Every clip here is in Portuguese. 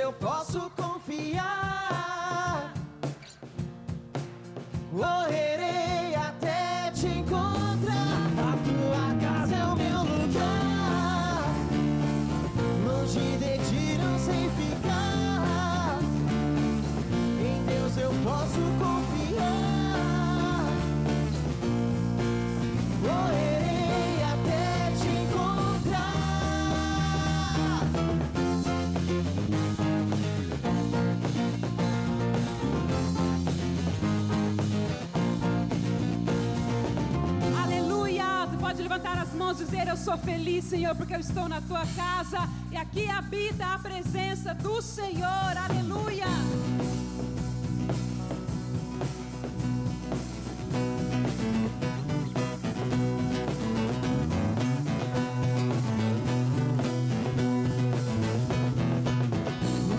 eu posso confiar. Correrei até te encontrar. A tua casa é o meu lugar. Longe de ti não sei ficar. Em Deus eu posso confiar. Correrei até te encontrar. Aleluia! Você pode levantar as mãos e dizer: eu sou feliz, Senhor, porque eu estou na tua casa e aqui habita a presença do Senhor. Aleluia!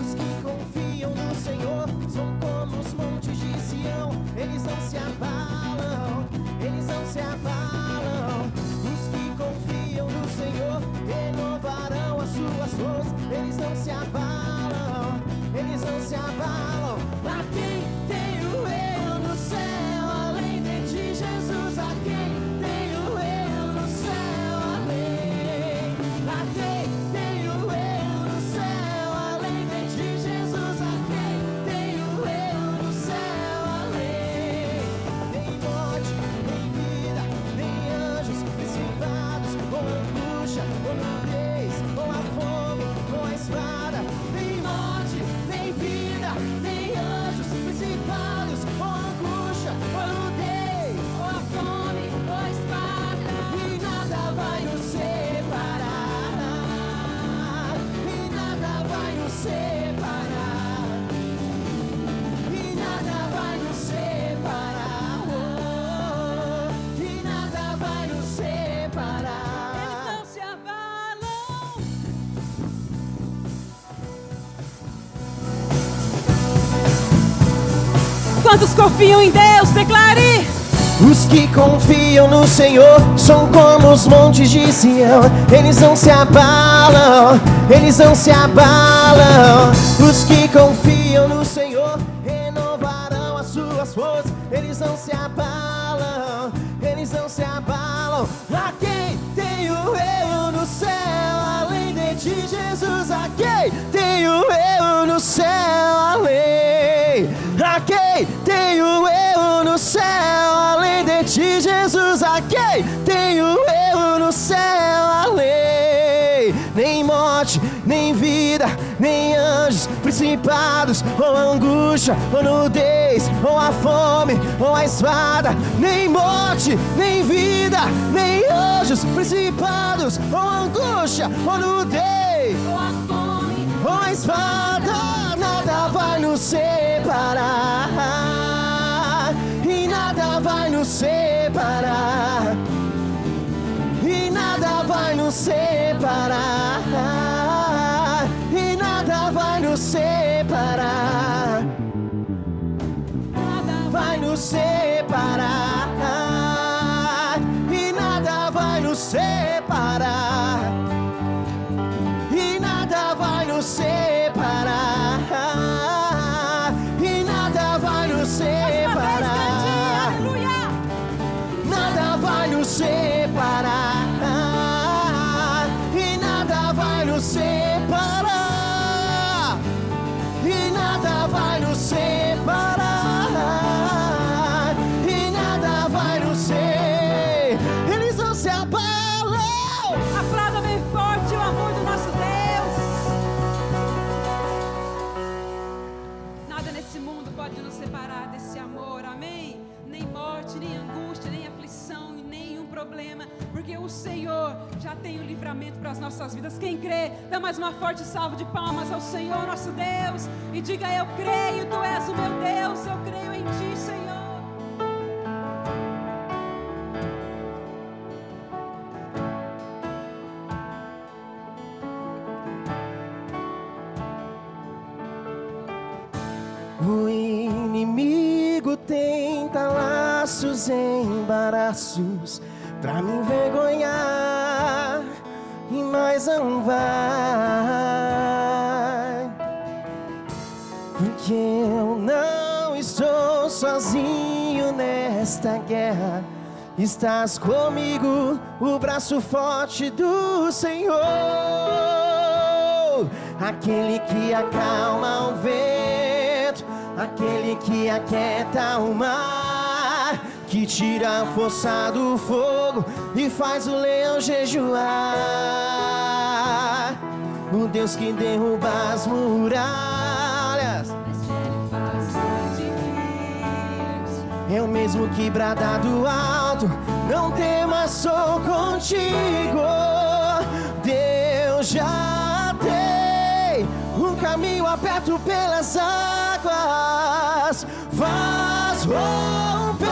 Os que confiam no Senhor são como os montes de Sião. Eles não se abalam, eles não se abalam. Os que confiam no Senhor renovarão as suas forças. Eles não se abalam, eles não se abalam. A quem tenho eu no céu, além de ti, Jesus? A quem tenho eu no céu, além? A quem tenho eu no céu, além de ti, Jesus? A quem tenho eu no céu, além? Nem morte, nem vida, nem anjos, principados, ou angústia, ou nudez, ou a fome, ou a espada. Nem morte, nem vida, nem anjos, principados, ou angústia, ou nudez, ou a fome, ou a espada. E nada vai nos separar. E nada vai nos separar. E nada vai nos separar. Oh, e nada vai nos separar. Eles não se abalam. Quantos confiam em Deus? Declare! Os que confiam no Senhor são como os montes de Sião. Eles não se abalam, eles não se abalam. Os que confiam no Senhor renovarão as suas forças. Eles não se abalam, eles não se abalam. A quem tenho eu no céu, além de ti, Jesus? A quem tenho eu no céu, além? A quem tenho eu no céu, além de ti, Jesus? A quem tenho eu no céu, além? Nem morte, nem vida, nem anjos, principados, ou angústia, ou nudez, ou a fome, ou a espada. Nem morte, nem vida, nem anjos, principados, ou angústia, ou nudez, Ou a fome, ou a espada. Nada vai nos separar. E nada vai nos separar. E nada vai nos separar. E nada vai nos separar. nada Vai nos separar. E nada vai nos separar. E nada vai nos separar. E nada vai nos separar. Aleluia! Nada vai nos separar. E nada vai nos separar. E nada vai nos separar. E nada vai nos ser. Eles não se abalam. Aplauda bem forte o amor do nosso Deus. Nada nesse mundo pode nos separar desse amor, amém? Nem morte, nem angústia, nem aflição, e nenhum problema, porque o Senhor já tem o livramento para as nossas vidas. Quem crê, dá mais uma forte salva de palmas ao Senhor nosso Deus e diga: eu creio, tu és o meu Deus, eu creio em ti, Senhor. O inimigo tenta laços, embaraços pra me envergonhar, e mais não vai. Porque eu não estou sozinho nesta guerra. Estás comigo, o braço forte do Senhor, aquele que acalma o vento, aquele que aquieta o mar, que tira a força do fogo e faz o leão jejuar. O Deus que derruba as muralhas, é o mesmo que brada do alto, não temas, sou contigo. Deus já tem um caminho aberto pelas águas, faz romper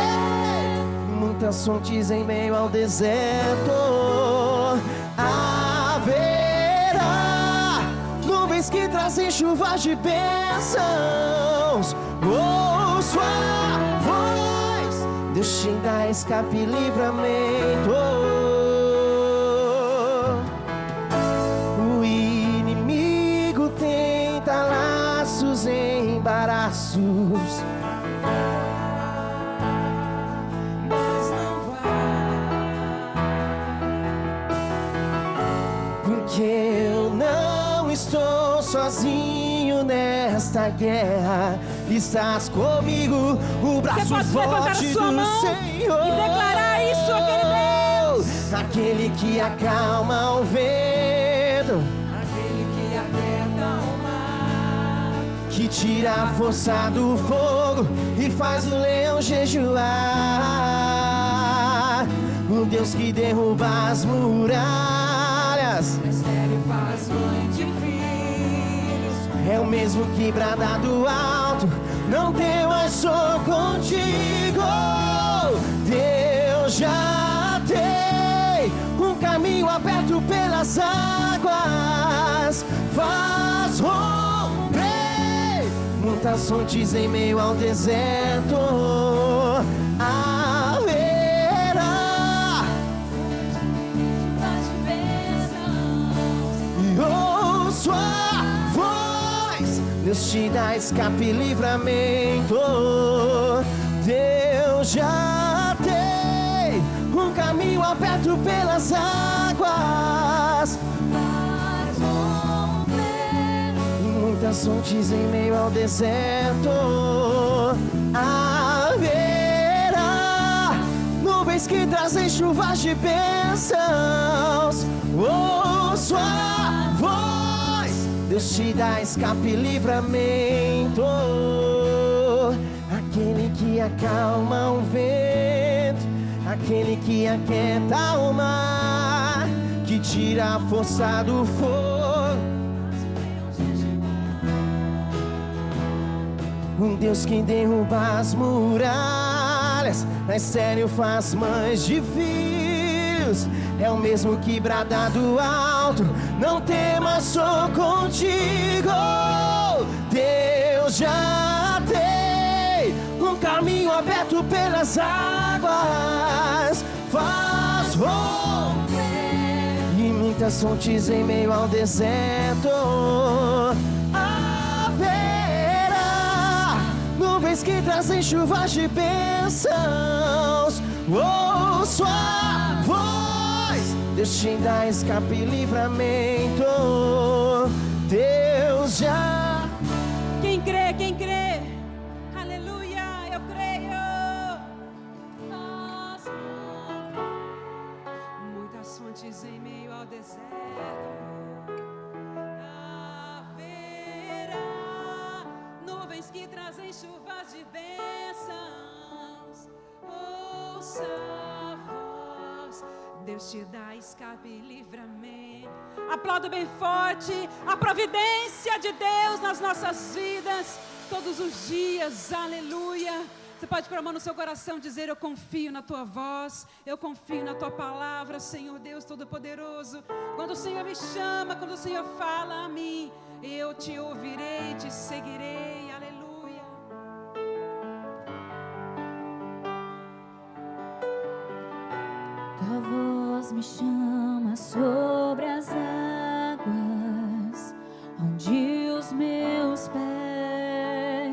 muitas fontes em meio ao deserto. Haverá nuvens que trazem chuvas de bênçãos. Ouço a voz, Deus te dá escape e livramento. O inimigo tenta laços e embaraços, mas não vai, porque eu não estou sozinho nesta guerra. Estás comigo, o braço Você pode levantar a forte sua do mão Senhor, e declarar isso àquele Deus, aquele que acalma o vento, aquele que aquieta o mar, que tira a força do fogo e faz o leão jejuar. O Deus que derruba as muralhas, Ele faz mãe de filhos. é o mesmo que brada do alto, não temas, sou contigo. Deus já tem um caminho aberto pelas águas, faz romper muitas fontes em meio ao deserto. Haverá e ouço a voz, Deus te dá escape e livramento. Deus já tem um caminho aberto pelas águas, Faz romper muitas fontes em meio ao deserto. Haverá nuvens que trazem chuvas de bênçãos. Ouço a voz, Deus te dá escape e livramento. Aquele que acalma o vento, aquele que aquieta o mar, que tira a força do fogo. Um Deus que derruba as muralhas, na estéreo faz mães de filhos, é o mesmo que brada do alto, não temas, sou contigo. Deus já tem um caminho aberto pelas águas, faz romper e muitas fontes em meio ao deserto. Haverá nuvens que trazem chuvas de bênçãos. Ouço a voz, Deus te dá escape e livramento. Deus já. Quem crê, quem crê? Aleluia, eu creio. Nossa. Muitas fontes em meio ao deserto. Haverá nuvens que trazem chuvas de bênçãos. Ouça a voz, Deus te dá escape e livramento. Aplauda bem forte a providência de Deus nas nossas vidas, todos os dias, aleluia. Você pode pôr a mão no seu coração e dizer: eu confio na tua voz, eu confio na tua palavra, Senhor Deus Todo-Poderoso. Quando o Senhor me chama, quando o Senhor fala a mim, eu te ouvirei, te seguirei, aleluia. Tua voz me chama sobre as águas, onde os meus pés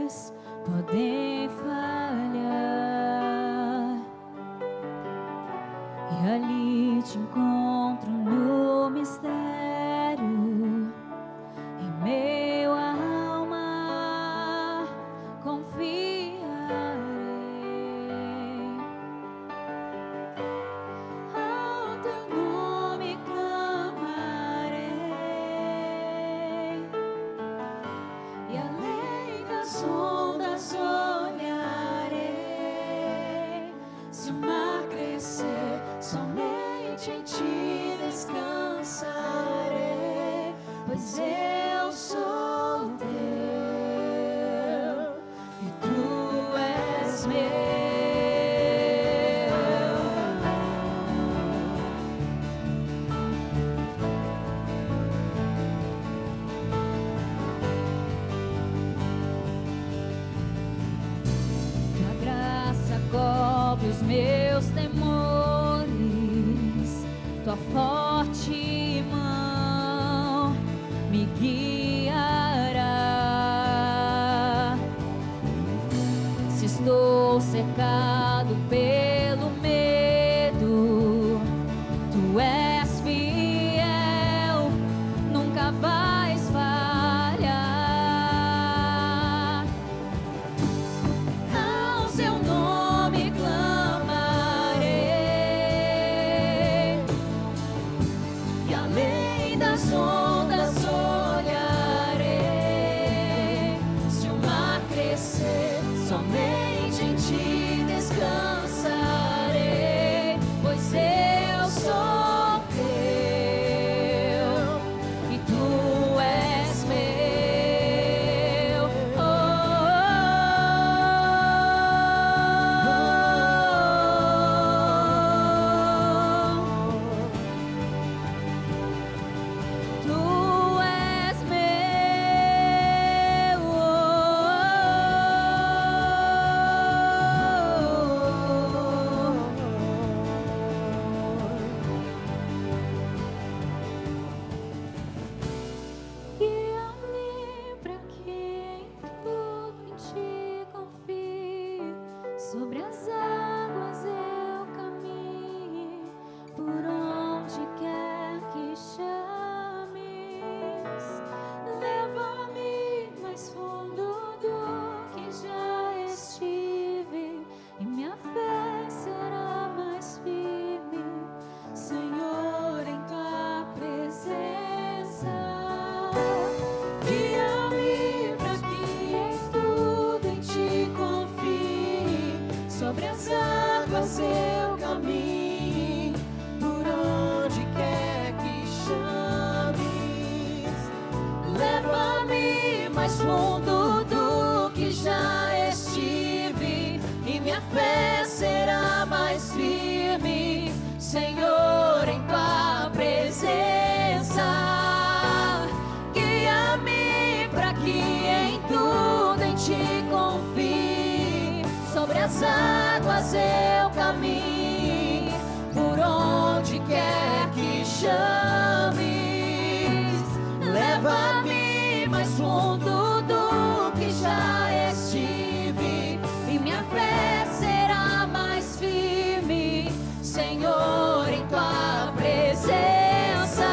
e ali te encontro no mistério. Em meu alma confiarei, ao teu nome clamarei, e além das ondas olharei. Se o mar crescer, somente em ti descansarei, pois eu sou teu e tu és meu. Tua graça cobre os meus temores, tua forte mão me guiará. Se estou cercado pelo medo, tu és fiel, nunca vais falhar. Ao seu nome clamarei, e além das ondas olharei. Se o mar crescer, somente em ti descansarei, pois eu sou teu e tu és meu. Tu és guia-me pra que em tudo em ti confie, sobre as águas eu caminhe, por onde quer que chames. Leva-me mais fundo do que já estive, e minha fé será mais firme, Senhor, em tua presença. Guia-me pra que em tudo em ti confie, sobre as águas eu caminhe, Por onde quer que chames, leva-me mais fundo do que já estive, e minha fé será mais firme, Senhor, em tua presença. Guia-me pra que em tudo em ti confie, sobre as águas eu caminhe, por onde quer que chames. Leva-me mais fundo do que já estive, e minha fé será mais firme, Senhor, em tua presença.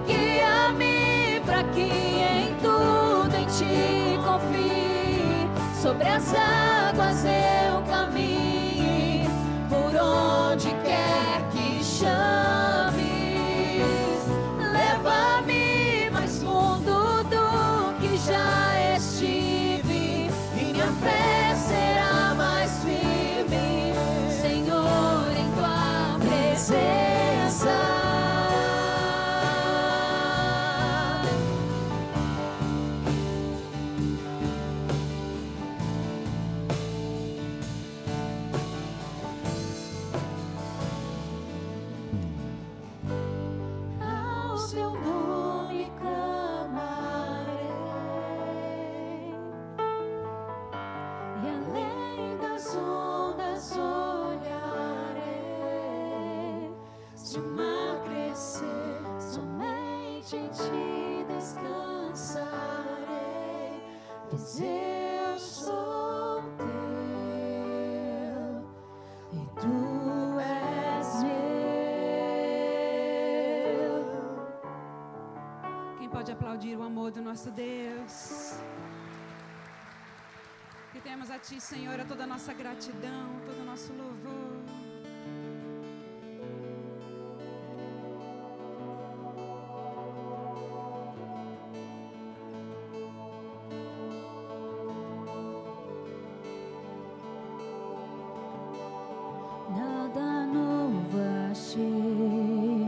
Guia-me pra que em tudo em ti confie, sobre as águas eu caminhe, por onde quer que chames. Leva-me mais fundo do que já estive, e minha fé será mais firme, Senhor, em tua presença. Ao seu nome clamarei, e além das ondas olharei. Se o mar crescer, somente em ti descansarei, pois eu sou teu e tu és pode aplaudir o amor do nosso Deus? Que temos a Ti, Senhor, toda a nossa gratidão, todo o nosso louvor. Nada novo achei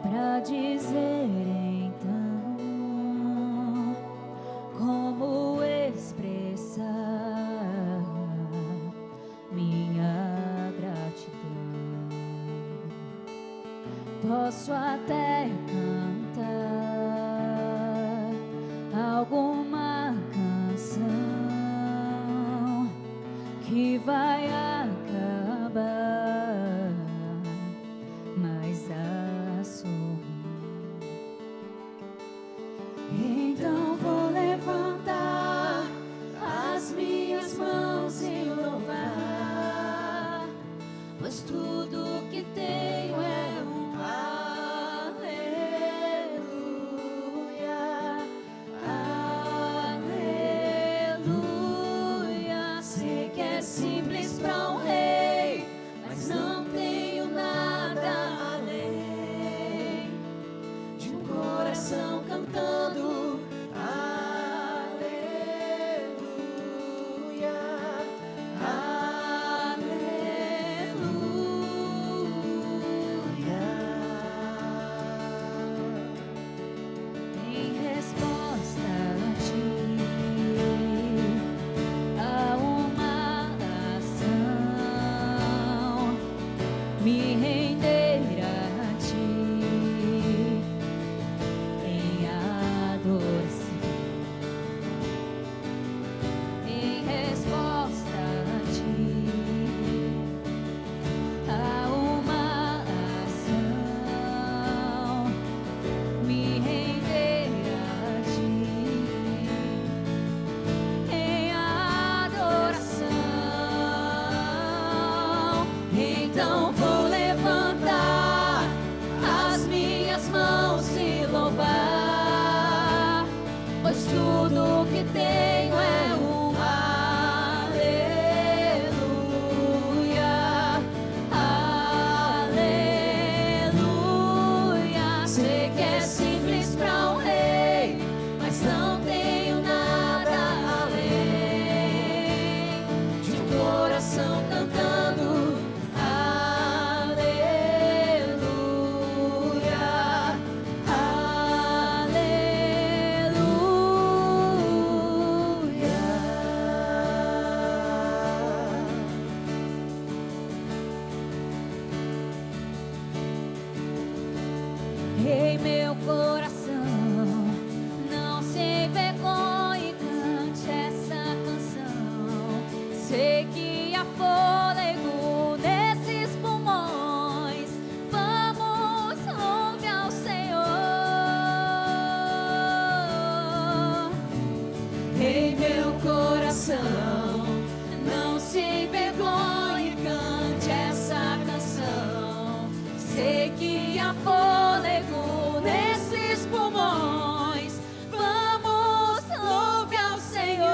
pra dizer então, como expressar minha gratidão. Posso até cantar alguma canção que vai acabar, mas a sorrir. Então vou levantar as minhas mãos e louvar, pois tudo que tenho é um aleluia, aleluia. Sei que é simples para um rei, mas não tenho nada além de um coração cantando aleluia, aleluia. Em resposta a Ti, a uma ação, me render a Ti em adoração. Em resposta a Ti, a uma ação, me render a Ti em adoração. Então vou levantar as minhas mãos e louvar, pois tudo que tenho é um aleluia, aleluia. Sei que é simples para um rei, mas não tenho nada além de um coração cantando aleluia, aleluia. Em meu coração, não se vergonhe, cante essa canção. Sei que há fôlego nesses pulmões. Vamos, louve ao Senhor. Em meu coração, não se envergonhe, cante essa canção. Sei que há fôlego nesses pulmões. Vamos, louve ao Senhor.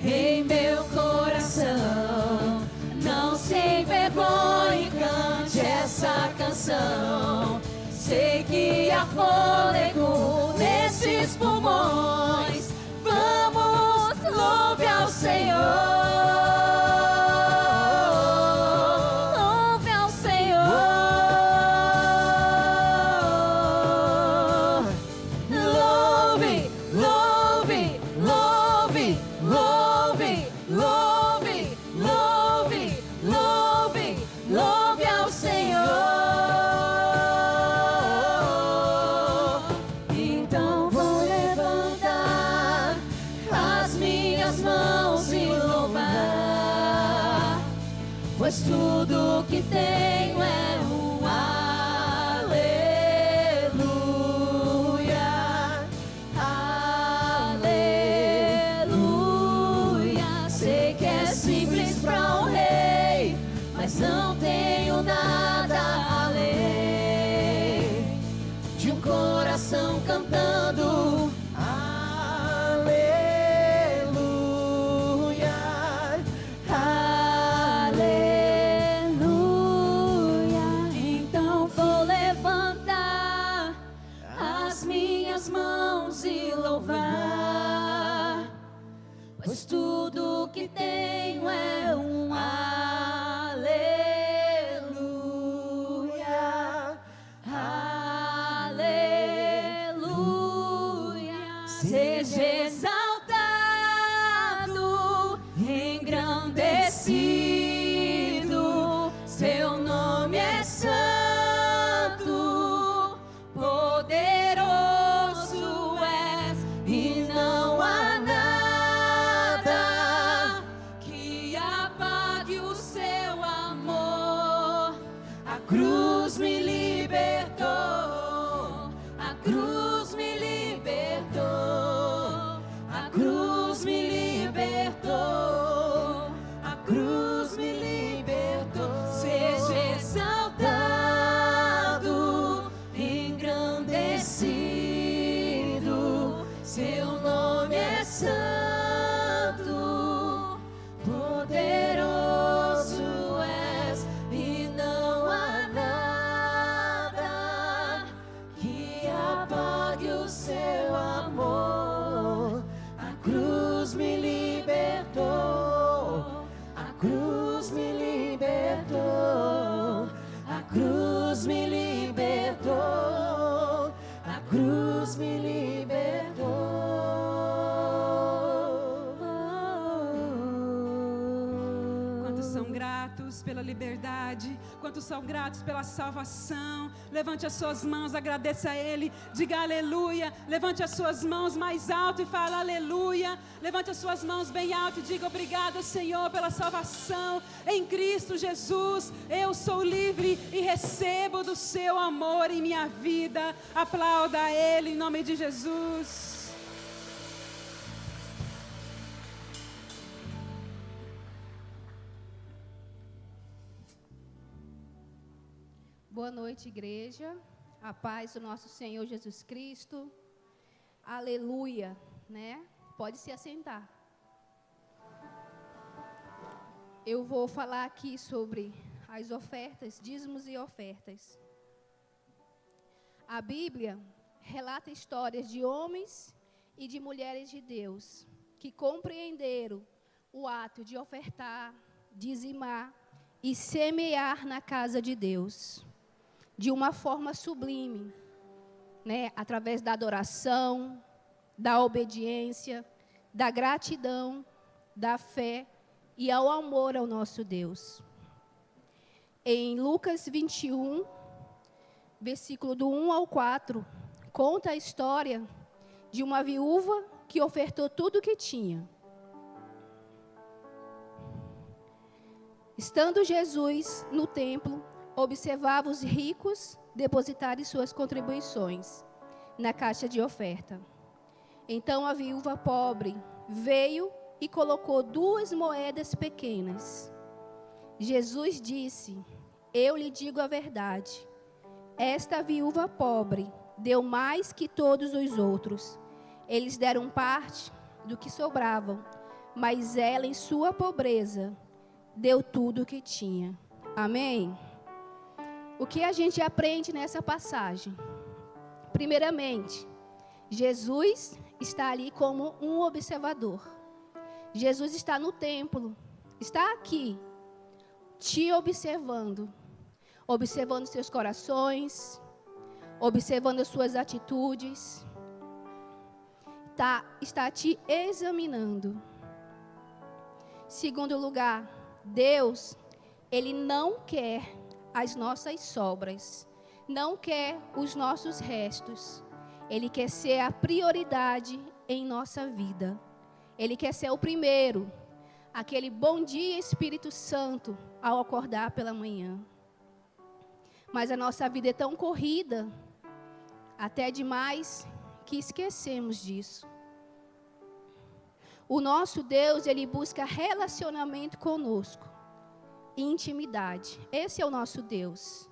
Em meu coração, não se envergonhe, cante essa canção. Sei que há fôlego nesses pulmões. Vamos, louve ao Senhor. Louve ao Senhor. Louve, louve, louve, louve, louve, louve, louve, louve ao Senhor. Então vou levantar as minhas mãos e louvar, pois tudo que tenho é um aleluia, aleluia. Sei que é simples para um rei, mas não tenho nada além tudo que tenho é um aleluia, aleluia. Seja exaltado, engrandecido, seu nome é santo, poderoso és, e não há nada que apague o seu amor. A cruz me libertou, a cruz me libertou, a cruz me libertou, a cruz me libertou. Seja exaltado, engrandecido, seu nome é santo, poderoso és, e não há nada que apague o seu amor. A cruz me libertou, a cruz me libertou, a cruz me libertou, a cruz me libertou. Quantos são gratos pela liberdade? Quantos são gratos pela salvação? Levante as suas mãos, agradeça a Ele, diga aleluia. Levante as suas mãos mais alto e fala aleluia. Levante as suas mãos bem alto e diga obrigado, Senhor, pela salvação em Cristo Jesus. Eu sou livre e recebo do seu amor em minha vida. Aplauda a Ele em nome de Jesus. Boa noite, igreja. A paz do nosso Senhor Jesus Cristo. Aleluia, né? Pode se assentar. Eu vou falar aqui sobre as ofertas, dízimos e ofertas. A Bíblia relata histórias de homens e de mulheres de Deus que compreenderam o ato de ofertar, dizimar e semear na casa de Deus de uma forma sublime, né? Através da adoração, da obediência, da gratidão, da fé e ao amor ao nosso Deus. Em Lucas 21, versículo do 1 ao 4, conta a história de uma viúva que ofertou tudo o que tinha. Estando Jesus no templo, observava os ricos depositarem suas contribuições na caixa de oferta. Então a viúva pobre veio e colocou 2 moedas pequenas. Jesus disse: eu lhe digo a verdade, esta viúva pobre deu mais que todos os outros. Eles deram parte do que sobravam, mas ela, em sua pobreza, deu tudo o que tinha. Amém? O que a gente aprende nessa passagem? Primeiramente, Jesus está ali como um observador. Jesus está no templo, está aqui, te observando, observando seus corações, observando as suas atitudes, está te examinando. Segundo lugar, Deus, Ele não quer as nossas sobras, não quer os nossos restos. Ele quer ser a prioridade em nossa vida. Ele quer ser o primeiro, aquele bom dia Espírito Santo ao acordar pela manhã. Mas a nossa vida é tão corrida, até demais, que esquecemos disso. O nosso Deus, Ele busca relacionamento conosco. Intimidade. Esse é o nosso Deus.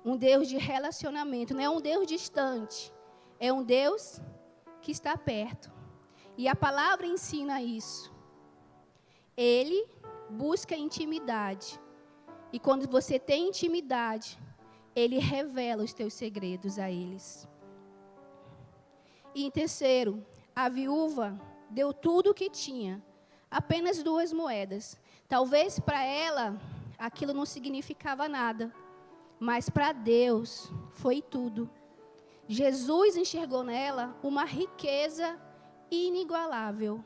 Um Deus de relacionamento, não é um Deus distante. É um Deus que está perto. E a palavra ensina isso. Ele busca intimidade. E quando você tem intimidade, Ele revela os teus segredos a eles. E em terceiro, a viúva deu tudo o que tinha. Apenas 2 moedas. Talvez para ela aquilo não significava nada, mas para Deus foi tudo. Jesus enxergou nela uma riqueza inigualável.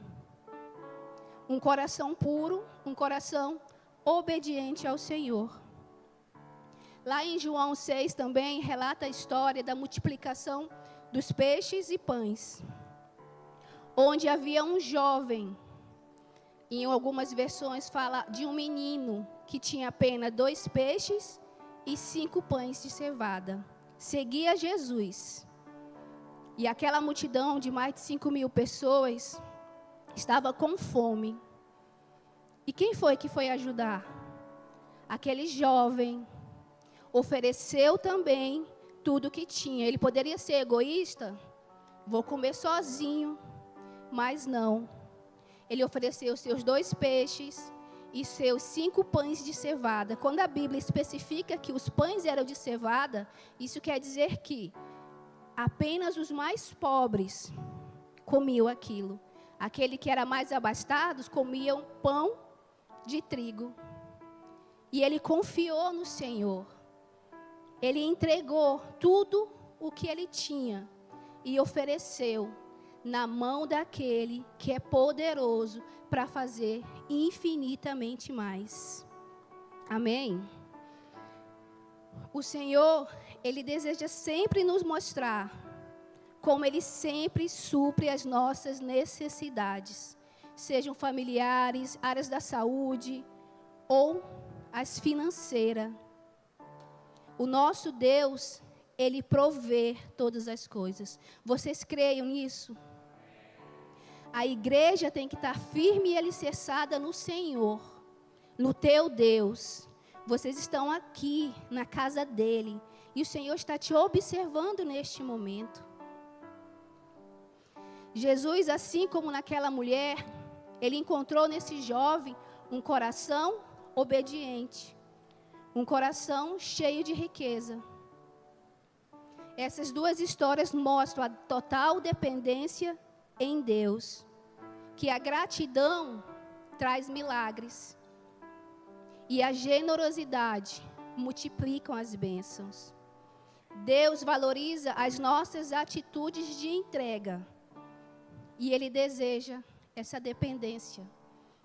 Um coração puro, um coração obediente ao Senhor. Lá em João 6 também relata a história da multiplicação dos peixes e pães, onde havia um jovem. Em algumas versões fala de um menino que tinha apenas 2 peixes e 5 pães de cevada. Seguia Jesus. E aquela multidão de mais de 5.000 pessoas estava com fome. E quem foi que foi ajudar? Aquele jovem ofereceu também tudo o que tinha. Ele poderia ser egoísta, vou comer sozinho, mas não. Ele ofereceu seus 2 peixes e seus 5 pães de cevada. Quando a Bíblia especifica que os pães eram de cevada, isso quer dizer que apenas os mais pobres comiam aquilo. Aquele que era mais abastado comiam pão de trigo. E ele confiou no Senhor. Ele entregou tudo o que ele tinha e ofereceu na mão daquele que é poderoso para fazer infinitamente mais. Amém? O Senhor, Ele deseja sempre nos mostrar como Ele sempre supre as nossas necessidades, sejam familiares, áreas da saúde ou as financeiras. O nosso Deus, Ele provê todas as coisas. Vocês creiam nisso? A igreja tem que estar firme e alicerçada no Senhor, no teu Deus. Vocês estão aqui na casa dEle e o Senhor está te observando neste momento. Jesus, assim como naquela mulher, Ele encontrou nesse jovem um coração obediente, um coração cheio de riqueza. Essas 2 histórias mostram a total dependência em Deus, que a gratidão traz milagres e a generosidade multiplicam as bênçãos. Deus valoriza as nossas atitudes de entrega e Ele deseja essa dependência,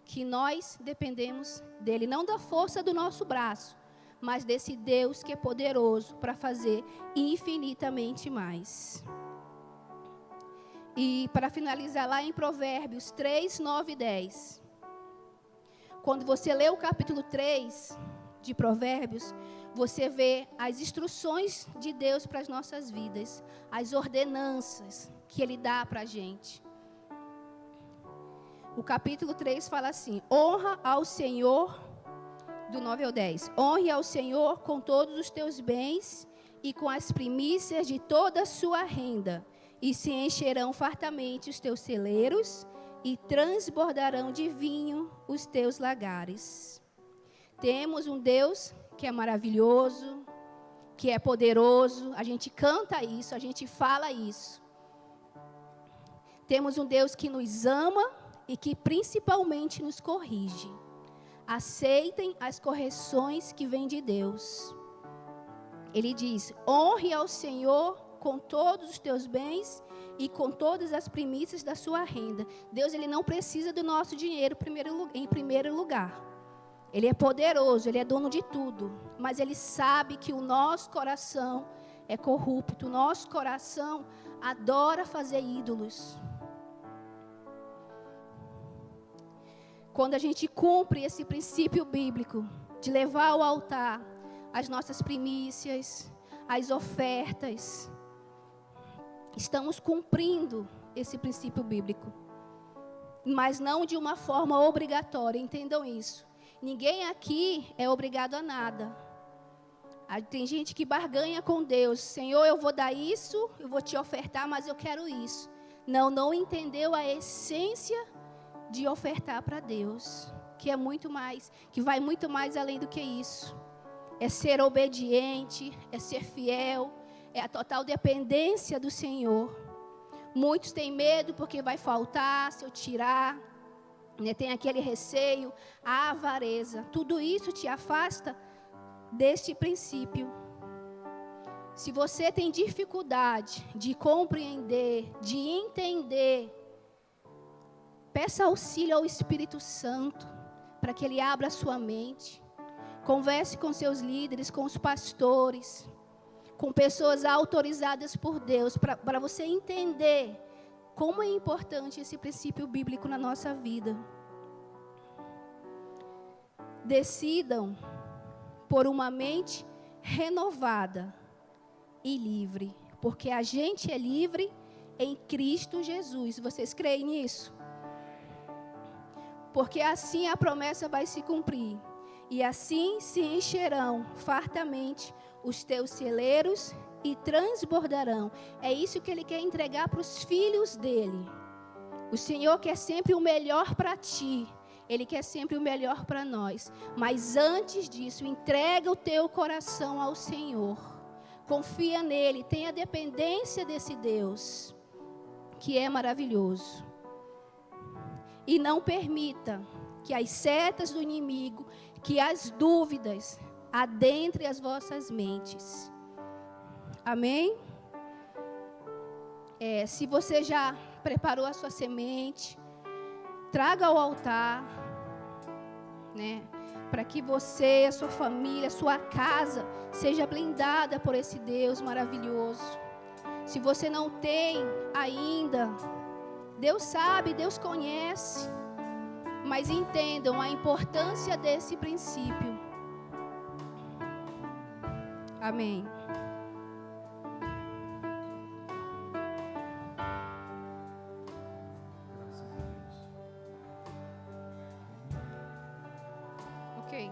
que nós dependemos dEle, não da força do nosso braço, mas desse Deus que é poderoso para fazer infinitamente mais. E para finalizar lá em Provérbios 3, 9 e 10. Quando você lê o capítulo 3 de Provérbios, você vê as instruções de Deus para as nossas vidas, as ordenanças que Ele dá para a gente. O capítulo 3 fala assim: honra ao Senhor, do 9 ao 10. Honre ao Senhor com todos os teus bens e com as primícias de toda a sua renda, e se encherão fartamente os teus celeiros, e transbordarão de vinho os teus lagares. Temos um Deus que é maravilhoso, que é poderoso, a gente canta isso, a gente fala isso. Temos um Deus que nos ama e que principalmente nos corrige. Aceitem as correções que vêm de Deus. Ele diz: honre ao Senhor com todos os teus bens e com todas as primícias da sua renda. Deus, Ele não precisa do nosso dinheiro em primeiro lugar. Ele é poderoso, Ele é dono de tudo. Mas Ele sabe que o nosso coração é corrupto. O nosso coração adora fazer ídolos. Quando a gente cumpre esse princípio bíblico de levar ao altar as nossas primícias, as ofertas, estamos cumprindo esse princípio bíblico, mas não de uma forma obrigatória, entendam isso. Ninguém aqui é obrigado a nada. Tem gente que barganha com Deus: Senhor, eu vou dar isso, eu vou te ofertar, mas eu quero isso. Não entendeu a essência de ofertar para Deus, que é muito mais, que vai muito mais além do que isso. É ser obediente, é ser fiel, é a total dependência do Senhor. Muitos têm medo porque vai faltar, se eu tirar. né? Tem aquele receio, a avareza. Tudo isso te afasta deste princípio. Se você tem dificuldade de compreender, de entender, peça auxílio ao Espírito Santo para que Ele abra a sua mente. Converse com seus líderes, com os pastores, com pessoas autorizadas por Deus, para você entender como é importante esse princípio bíblico na nossa vida. Decidam por uma mente renovada e livre, porque a gente é livre em Cristo Jesus. Vocês creem nisso? Porque assim a promessa vai se cumprir, e assim se encherão fartamente os teus celeiros e transbordarão. É isso que Ele quer entregar para os filhos dele. O Senhor quer sempre o melhor para ti. Ele quer sempre o melhor para nós. Mas antes disso, entrega o teu coração ao Senhor. Confia nele, tenha dependência desse Deus, que é maravilhoso. E não permita que as setas do inimigo, que as dúvidas adentrem as vossas mentes. Amém? Se você já preparou a sua semente, traga ao altar, né? Para que você, a sua família, a sua casa seja blindada por esse Deus maravilhoso. Se você não tem ainda, Deus sabe, Deus conhece, mas entendam a importância desse princípio. Amém. Ok.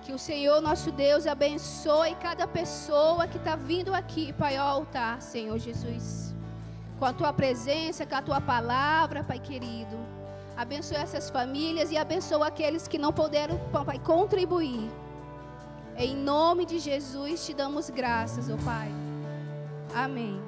Que o Senhor nosso Deus abençoe cada pessoa que está vindo aqui, Pai, ao altar, Senhor Jesus. Com a Tua presença, com a Tua palavra, Pai querido. Abençoe essas famílias e abençoe aqueles que não puderam, Pai, contribuir. Em nome de Jesus te damos graças, ó Pai. Amém.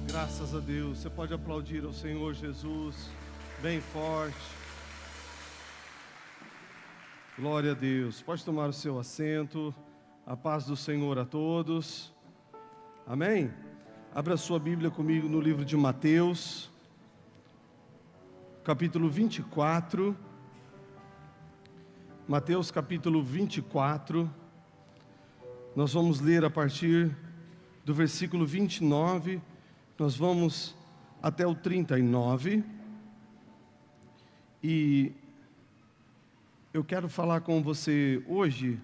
Graças a Deus. Você pode aplaudir ao Senhor Jesus bem forte. Glória a Deus. Pode tomar o seu assento. A paz do Senhor a todos. Amém? Abra sua Bíblia comigo no livro de Mateus, capítulo 24. Mateus capítulo 24. Nós vamos ler a partir do versículo 29. Nós vamos até o 39, e eu quero falar com você hoje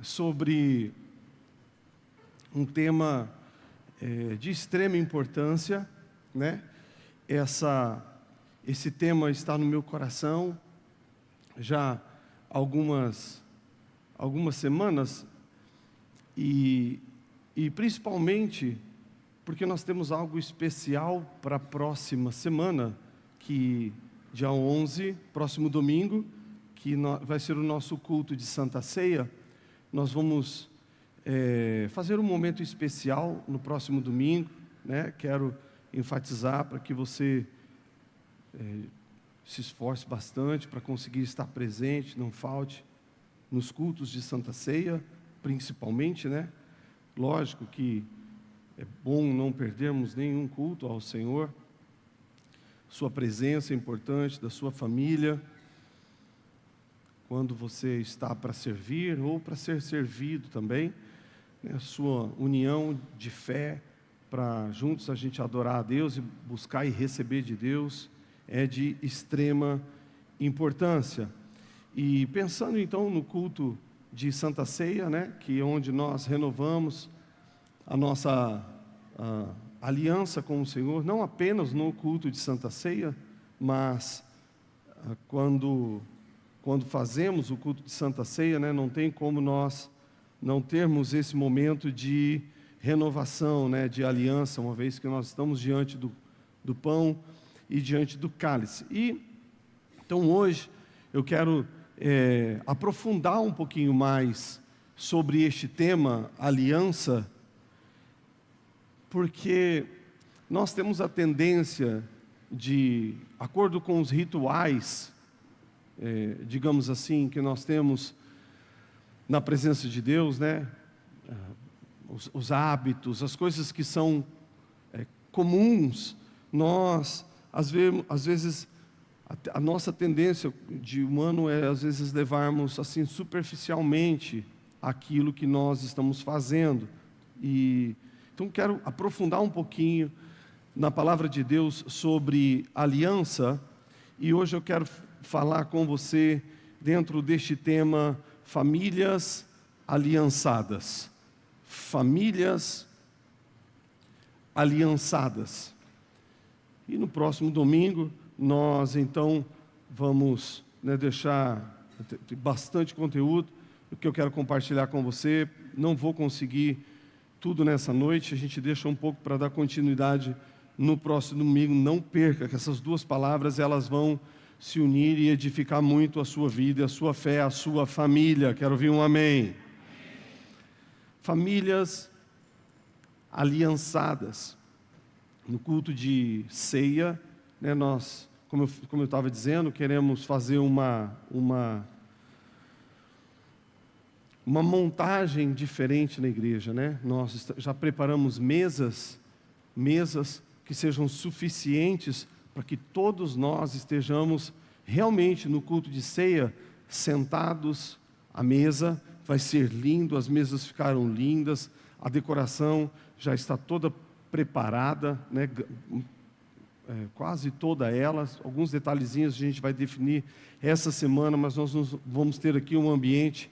sobre um tema de extrema importância, né? Esse tema está no meu coração já há algumas semanas, e principalmente porque nós temos algo especial para a próxima semana, que dia 11, próximo domingo, que vai ser o nosso culto de Santa Ceia. Nós vamos fazer um momento especial no próximo domingo, né? Quero enfatizar para que você se esforce bastante para conseguir estar presente, não falte nos cultos de Santa Ceia, principalmente, né? Lógico que É bom não perdermos nenhum culto ao Senhor. Sua presença é importante, da sua família. Quando você está para servir ou para ser servido também, né? A sua união de fé para juntos a gente adorar a Deus e buscar e receber de Deus é de extrema importância. E pensando então no culto de Santa Ceia, né, que é onde nós renovamos a nossa aliança com o Senhor, não apenas no culto de Santa Ceia, mas quando fazemos o culto de Santa Ceia, né, não tem como nós não termos esse momento de renovação, né, de aliança, uma vez que nós estamos diante do pão e diante do cálice. E então hoje eu quero aprofundar um pouquinho mais sobre este tema, aliança, porque nós temos a tendência de acordo com os rituais, digamos assim, que nós temos na presença de Deus, né? Os hábitos, as coisas que são comuns, nós, às vezes, a nossa tendência de humano é, às vezes, levarmos, assim, superficialmente aquilo que nós estamos fazendo. Então, quero aprofundar um pouquinho na palavra de Deus sobre aliança, e hoje eu quero falar com você dentro deste tema, famílias aliançadas. Famílias aliançadas. E no próximo domingo, nós então vamos, né, deixar bastante conteúdo, o que eu quero compartilhar com você. Não vou conseguir tudo nessa noite, a gente deixa um pouco para dar continuidade no próximo domingo. Não perca que essas duas palavras, elas vão se unir e edificar muito a sua vida, a sua fé, a sua família. Quero ouvir um amém. Famílias aliançadas. No culto de ceia, né, nós, como eu estava dizendo, queremos fazer uma montagem diferente na igreja, né? Nós já preparamos mesas que sejam suficientes para que todos nós estejamos realmente no culto de ceia, sentados à mesa. Vai ser lindo, as mesas ficaram lindas, a decoração já está toda preparada, né? Quase toda ela. Alguns detalhezinhos a gente vai definir essa semana, mas nós vamos ter aqui um ambiente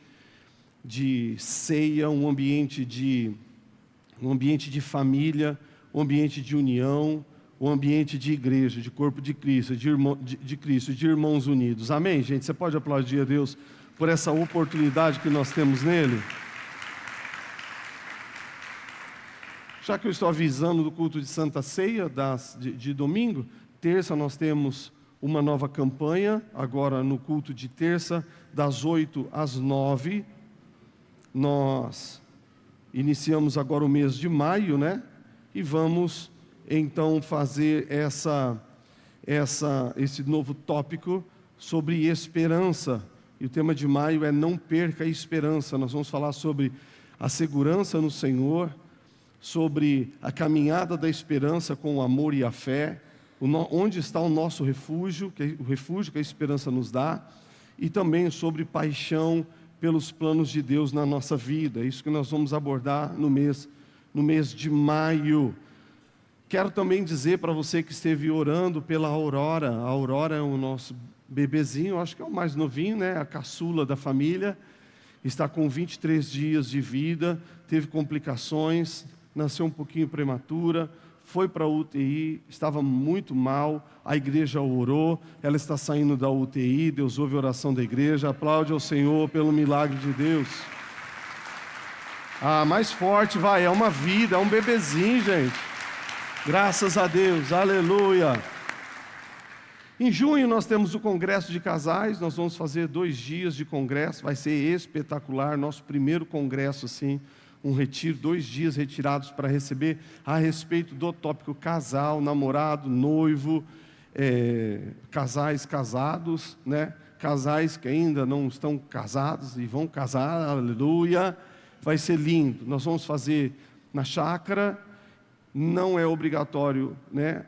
de ceia, um ambiente de família, um ambiente de união, um ambiente de igreja, de corpo de Cristo, de irmãos unidos. Amém, gente? Você pode aplaudir a Deus por essa oportunidade que nós temos nele? Já que eu estou avisando do culto de Santa Ceia de domingo, terça nós temos uma nova campanha, agora no culto de terça, das 8 às 9. Nós iniciamos agora o mês de maio, né? E vamos então fazer esse novo tópico sobre esperança. E o tema de maio é Não Perca a Esperança. Nós vamos falar sobre a segurança no Senhor, sobre a caminhada da esperança com o amor e a fé, onde está o nosso refúgio, o refúgio que a esperança nos dá, e também sobre paixão pelos planos de Deus na nossa vida. É isso que nós vamos abordar no mês de maio. Quero também dizer para você que esteve orando pela Aurora. A Aurora é o nosso bebezinho, acho que é o mais novinho, né? A caçula da família. Está com 23 dias de vida, teve complicações, nasceu um pouquinho prematura, foi para a UTI, estava muito mal, a igreja orou, ela está saindo da UTI, Deus ouve a oração da igreja. Aplaude ao Senhor pelo milagre de Deus. Mais forte, vai, é uma vida, é um bebezinho, gente. Graças a Deus, aleluia. Em junho nós temos o congresso de casais, nós vamos fazer 2 dias de congresso, vai ser espetacular, nosso primeiro congresso assim, um retiro, 2 dias retirados para receber a respeito do tópico casal, namorado, noivo, casais casados, né? Casais que ainda não estão casados e vão casar, aleluia, vai ser lindo. Nós vamos fazer na chácara não é obrigatório, né,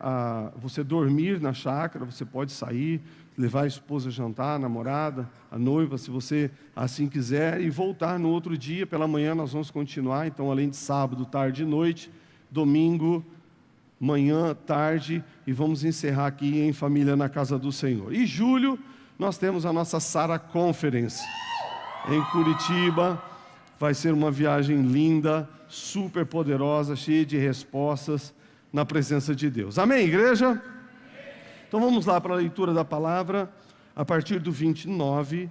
você dormir na chácara, você pode sair, levar a esposa a jantar, a namorada, a noiva, se você assim quiser, e voltar no outro dia, pela manhã nós vamos continuar, então além de sábado, tarde e noite, domingo, manhã, tarde, e vamos encerrar aqui em família na casa do Senhor. E julho, nós temos a nossa Sara Conference, em Curitiba. Vai ser uma viagem linda, super poderosa, cheia de respostas na presença de Deus. Amém, igreja? Então vamos lá para a leitura da palavra, a partir do 29,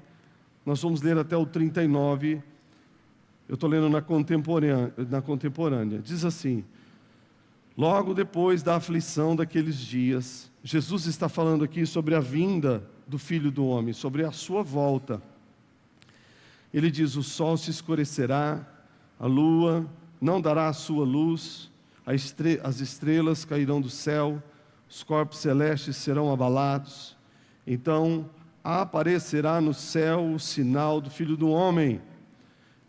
nós vamos ler até o 39, eu estou lendo na contemporânea. Diz assim: logo depois da aflição daqueles dias, Jesus está falando aqui sobre a vinda do Filho do Homem, sobre a sua volta. Ele diz: o sol se escurecerá, a lua não dará a sua luz, as estrelas cairão do céu, os corpos celestes serão abalados. Então aparecerá no céu o sinal do Filho do Homem.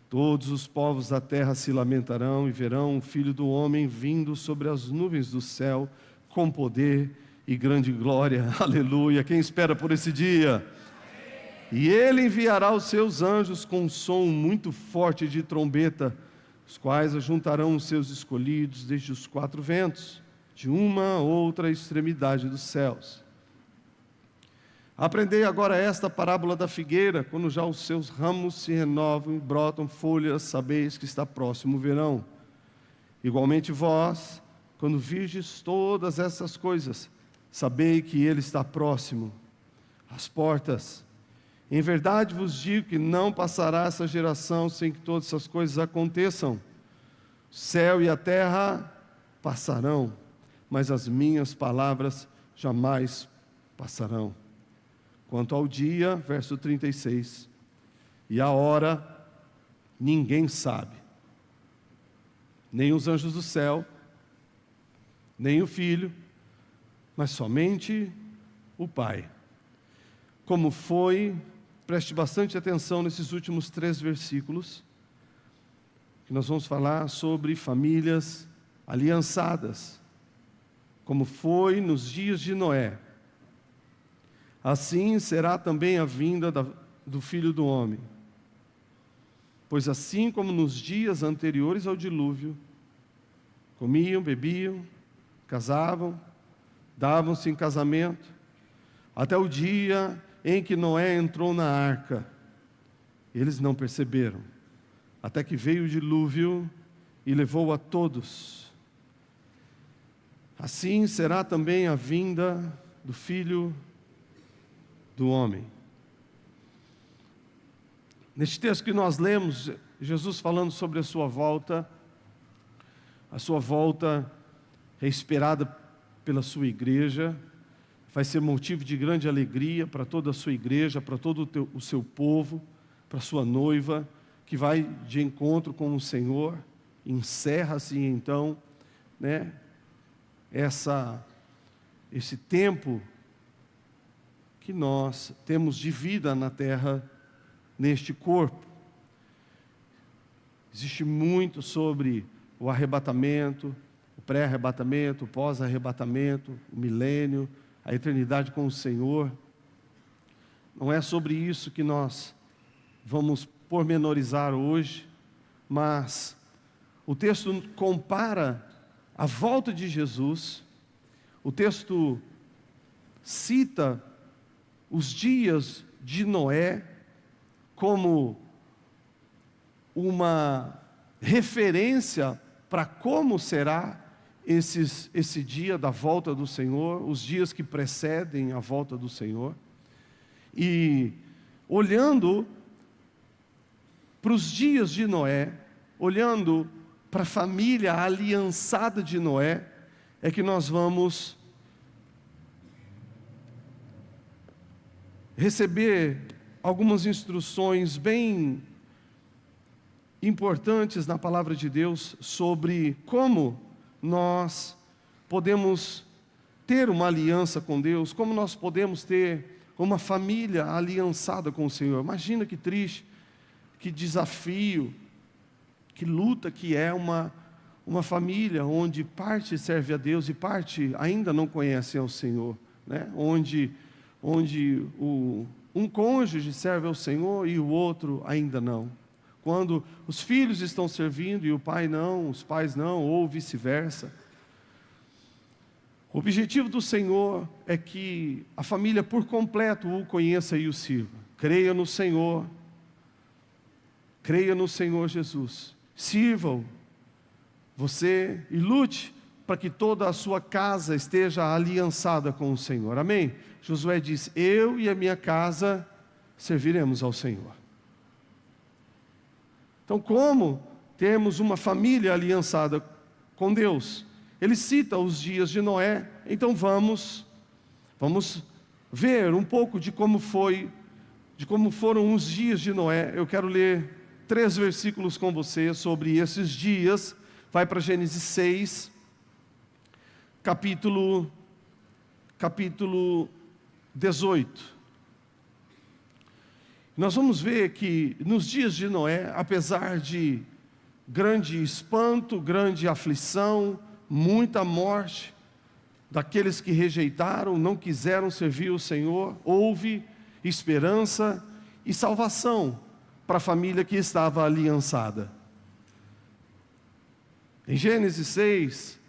Todos os povos da terra se lamentarão e verão o Filho do Homem vindo sobre as nuvens do céu com poder e grande glória. Aleluia! Quem espera por esse dia? E ele enviará os seus anjos com um som muito forte de trombeta, os quais ajuntarão os seus escolhidos desde os quatro ventos, de uma a outra extremidade dos céus. Aprendei agora esta parábola da figueira: quando já os seus ramos se renovam e brotam folhas, sabeis que está próximo o verão. Igualmente vós, quando virdes todas essas coisas, sabei que ele está próximo, às portas. Em verdade vos digo que não passará essa geração sem que todas essas coisas aconteçam. O céu e a terra passarão, mas as minhas palavras jamais passarão. Quanto ao dia, verso 36, e a hora, ninguém sabe, nem os anjos do céu, nem o Filho, mas somente o Pai. Como foi, preste bastante atenção nesses últimos 3 versículos, que nós vamos falar sobre famílias aliançadas, como foi nos dias de Noé. Assim será também a vinda do Filho do Homem. Pois assim como nos dias anteriores ao dilúvio, comiam, bebiam, casavam, davam-se em casamento, até o dia em que Noé entrou na arca. Eles não perceberam, até que veio o dilúvio e levou a todos. Assim será também a vinda do Filho do Homem. Neste texto que nós lemos, Jesus falando sobre a sua volta é esperada pela sua igreja, vai ser motivo de grande alegria para toda a sua igreja, para todo o seu povo, para a sua noiva, que vai de encontro com o Senhor. Encerra-se então, né, esse tempo que nós temos de vida na terra, neste corpo. Existe muito sobre o arrebatamento, o pré-arrebatamento, o pós-arrebatamento, o milênio, a eternidade com o Senhor. Não é sobre isso que nós vamos pormenorizar hoje, mas o texto compara a volta de Jesus, o texto cita os dias de Noé como uma referência para como será esse dia da volta do Senhor, os dias que precedem a volta do Senhor. E olhando para os dias de Noé, olhando para a família aliançada de Noé, é que nós vamos receber algumas instruções bem importantes na palavra de Deus sobre como nós podemos ter uma aliança com Deus, como nós podemos ter uma família aliançada com o Senhor. Imagina que triste, que desafio, que luta que é uma uma família onde parte serve a Deus e parte ainda não conhece ao Senhor, né? Onde um cônjuge serve ao Senhor e o outro ainda não. Quando os filhos estão servindo e o pai não, os pais não, ou vice-versa. O objetivo do Senhor é que a família por completo o conheça e o sirva. Creia no Senhor Jesus. Sirva-o você e lute para que toda a sua casa esteja aliançada com o Senhor. Amém? Josué diz: eu e a minha casa serviremos ao Senhor. Então, como termos uma família aliançada com Deus? Ele cita os dias de Noé. Então vamos ver um pouco de como foram os dias de Noé. Eu quero ler 3 versículos com você sobre esses dias. Vai para Gênesis 6, capítulo 18. Nós vamos ver que nos dias de Noé, apesar de grande espanto, grande aflição, muita morte daqueles que rejeitaram, não quiseram servir o Senhor, houve esperança e salvação para a família que estava aliançada. Em Gênesis 6,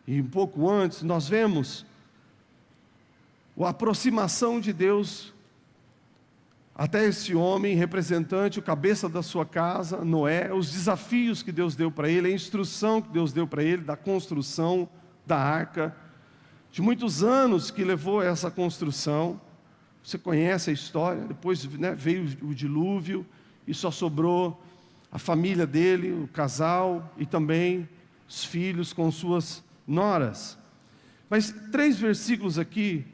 e um pouco antes, nós vemos a aproximação de Deus até esse homem representante, o cabeça da sua casa, Noé, os desafios que Deus deu para ele, a instrução que Deus deu para ele da construção da arca, de muitos anos que levou essa construção. Você conhece a história. Depois, né, veio o dilúvio e só sobrou a família dele, o casal e também os filhos com suas noras. Mas 3 versículos aqui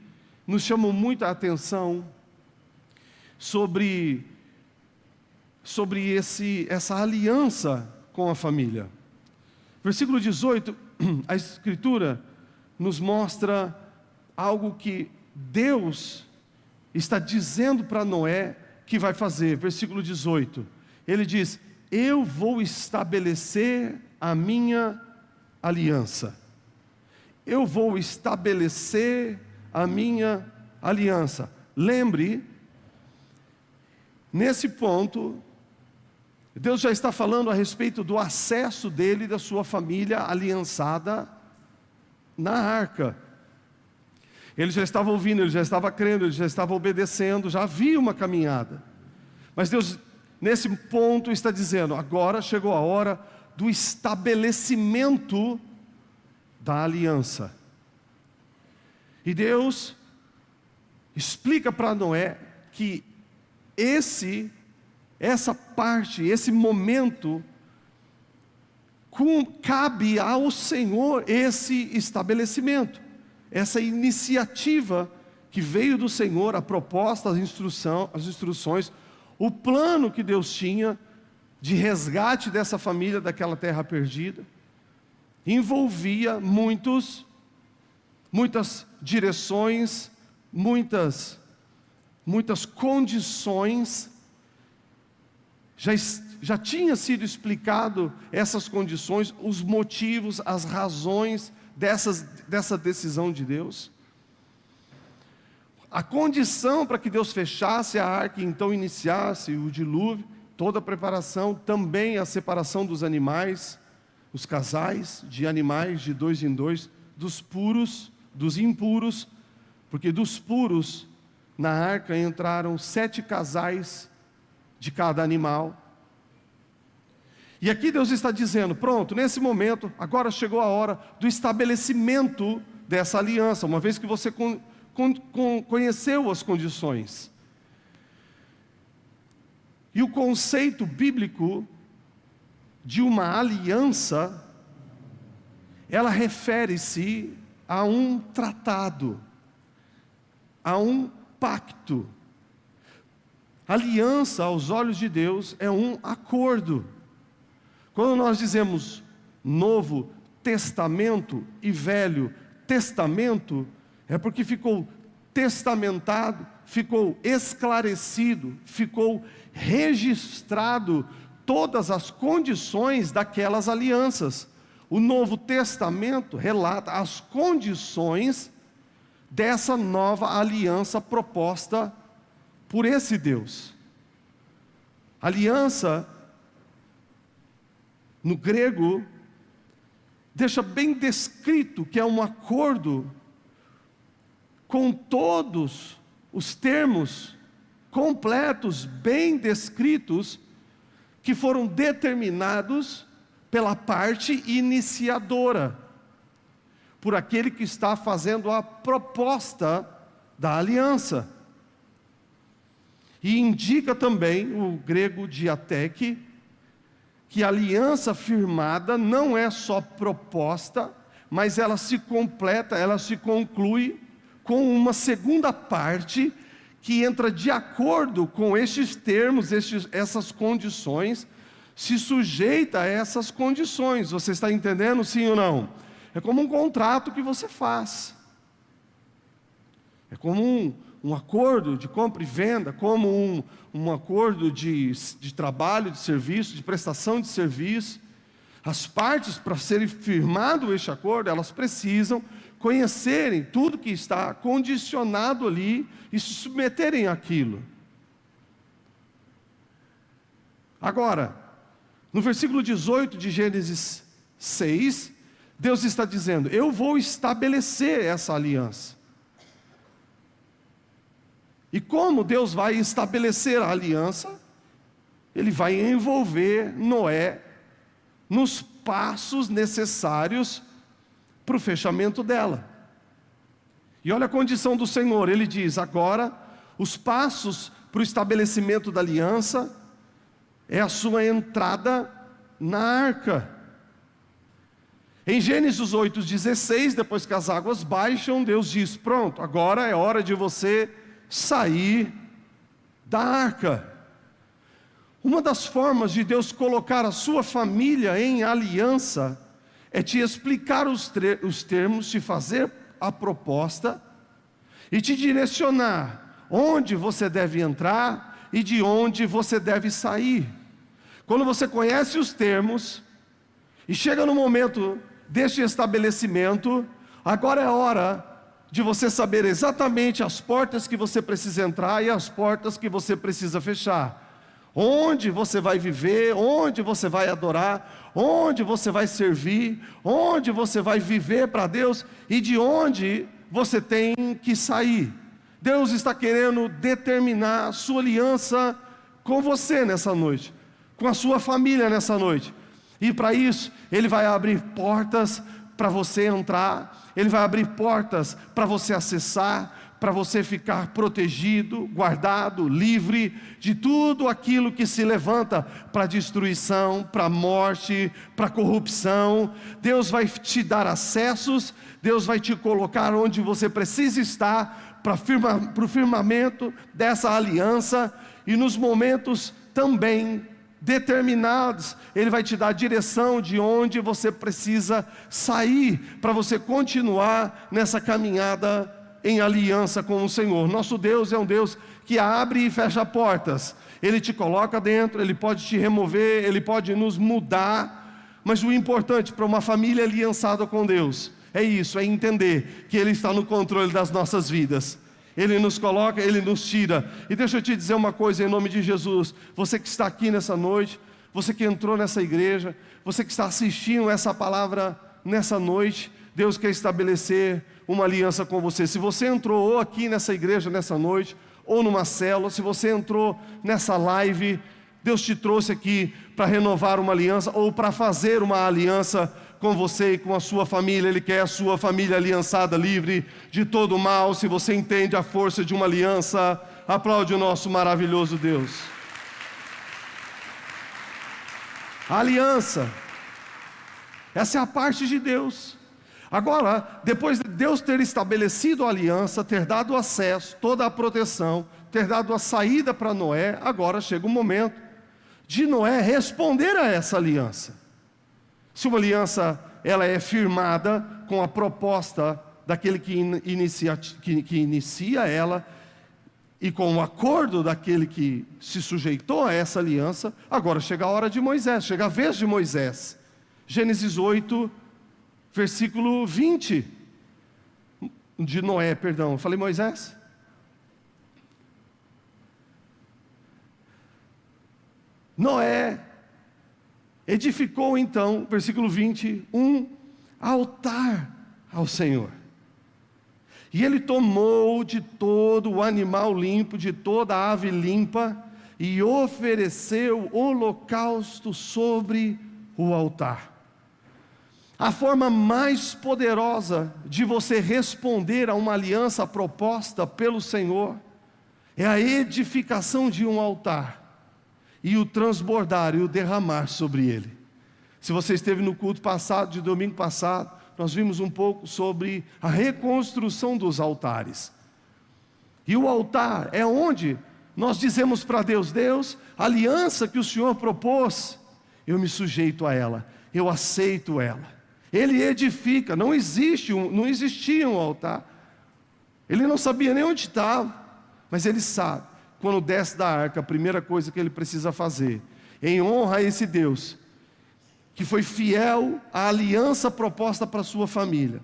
nos chamam muita atenção sobre essa aliança com a família. Versículo 18, a Escritura nos mostra algo que Deus está dizendo para Noé que vai fazer. Versículo 18, ele diz: eu vou estabelecer a minha aliança. Eu vou estabelecer a minha aliança. Lembre, nesse ponto, Deus já está falando a respeito do acesso dele e da sua família aliançada na arca. Ele já estava ouvindo, ele já estava crendo, ele já estava obedecendo, já havia uma caminhada. Mas Deus, nesse ponto, está dizendo: agora chegou a hora do estabelecimento da aliança. E Deus explica para Noé que essa parte, esse momento, cabe ao Senhor esse estabelecimento, essa iniciativa que veio do Senhor, a proposta, as instruções, o plano que Deus tinha de resgate dessa família daquela terra perdida, envolvia muitas direções, muitas condições. Já tinha sido explicado essas condições, os motivos, as razões dessa decisão de Deus. A condição para que Deus fechasse a arca e então iniciasse o dilúvio, toda a preparação, também a separação dos animais, os casais de animais de 2 em 2, dos puros, dos impuros, porque dos puros na arca entraram 7 casais de cada animal. E aqui Deus está dizendo: pronto, nesse momento, agora chegou a hora do estabelecimento dessa aliança, uma vez que você conheceu as condições. E o conceito bíblico de uma aliança, ela refere-se a um tratado, a um pacto. Aliança, aos olhos de Deus, é um acordo. Quando nós dizemos Novo Testamento e Velho Testamento, é porque ficou testamentado, ficou esclarecido, ficou registrado todas as condições daquelas alianças. o Novo Testamento relata as condições dessa nova aliança proposta por esse Deus. Aliança, no grego, deixa bem descrito que é um acordo com todos os termos completos, bem descritos, que foram determinados pela parte iniciadora, por aquele que está fazendo a proposta da aliança. E indica também o grego diateque, que a aliança firmada não é só proposta, mas ela se completa, ela se conclui com uma segunda parte que entra de acordo com estes termos, essas condições, se sujeita a essas condições. Você está entendendo, sim ou não? É como um contrato que você faz. É como um acordo de compra e venda, como um acordo de trabalho, de serviço, de prestação de serviço. As partes, para serem firmado este acordo, elas precisam conhecerem tudo que está condicionado ali e se submeterem àquilo. Agora, no versículo 18 de Gênesis 6, Deus está dizendo: eu vou estabelecer essa aliança. E como Deus vai estabelecer a aliança? Ele vai envolver Noé nos passos necessários para o fechamento dela. E olha a condição do Senhor, Ele diz: agora, os passos para o estabelecimento da aliança é a sua entrada na arca. Em Gênesis 8:16, depois que as águas baixam, Deus diz: pronto, agora é hora de você sair da arca. Uma das formas de Deus colocar a sua família em aliança é te explicar os termos, te fazer a proposta e te direcionar onde você deve entrar e de onde você deve sair. Quando você conhece os termos e chega no momento deste estabelecimento, agora é hora de você saber exatamente as portas que você precisa entrar e as portas que você precisa fechar. Onde você vai viver, onde você vai adorar, onde você vai servir, onde você vai viver para Deus e de onde você tem que sair. Deus está querendo determinar a sua aliança com você nessa noite, com a sua família nessa noite. E para isso, Ele vai abrir portas para você entrar, Ele vai abrir portas para você acessar, para você ficar protegido, guardado, livre de tudo aquilo que se levanta para destruição, para morte, para corrupção. Deus vai te dar acessos, Deus vai te colocar onde você precisa estar para o firmamento dessa aliança, e nos momentos também determinados, Ele vai te dar a direção de onde você precisa sair, para você continuar nessa caminhada em aliança com o Senhor. Nosso Deus é um Deus que abre e fecha portas. Ele te coloca dentro, Ele pode te remover, Ele pode nos mudar, mas o importante para uma família aliançada com Deus é isso, é entender que Ele está no controle das nossas vidas. Ele nos coloca, Ele nos tira. E deixa eu te dizer uma coisa em nome de Jesus: você que está aqui nessa noite, você que entrou nessa igreja, você que está assistindo essa palavra nessa noite, Deus quer estabelecer uma aliança com você. Se você entrou ou aqui nessa igreja nessa noite, ou numa célula, se você entrou nessa live, Deus te trouxe aqui para renovar uma aliança, ou para fazer uma aliança com você e com a sua família. Ele quer a sua família aliançada, livre de todo mal. Se você entende a força de uma aliança, aplaude o nosso maravilhoso Deus. A aliança, essa é a parte de Deus. Agora, depois de Deus ter estabelecido a aliança, ter dado acesso, toda a proteção, ter dado a saída para Noé, agora chega o momento de Noé responder a essa aliança. Se uma aliança ela é firmada com a proposta daquele que inicia ela, e com o acordo daquele que se sujeitou a essa aliança, agora chega a hora de Moisés, chega a vez de Moisés. Gênesis 8, versículo 20. De Noé, perdão. Eu falei Moisés? Noé edificou então, versículo 20, um altar ao Senhor. E ele tomou de todo o animal limpo, de toda a ave limpa, e ofereceu holocausto sobre o altar. A forma mais poderosa de você responder a uma aliança proposta pelo Senhor é a edificação de um altar e o transbordar e o derramar sobre ele. Se você esteve no culto passado, de domingo passado, nós vimos um pouco sobre a reconstrução dos altares. E o altar é onde nós dizemos para Deus: Deus, a aliança que o Senhor propôs, eu me sujeito a ela, eu aceito ela. Ele edifica, não existia um altar. Ele não sabia nem onde estava, mas ele sabe. Quando desce da arca, a primeira coisa que ele precisa fazer, em honra a esse Deus, que foi fiel à aliança proposta para a sua família,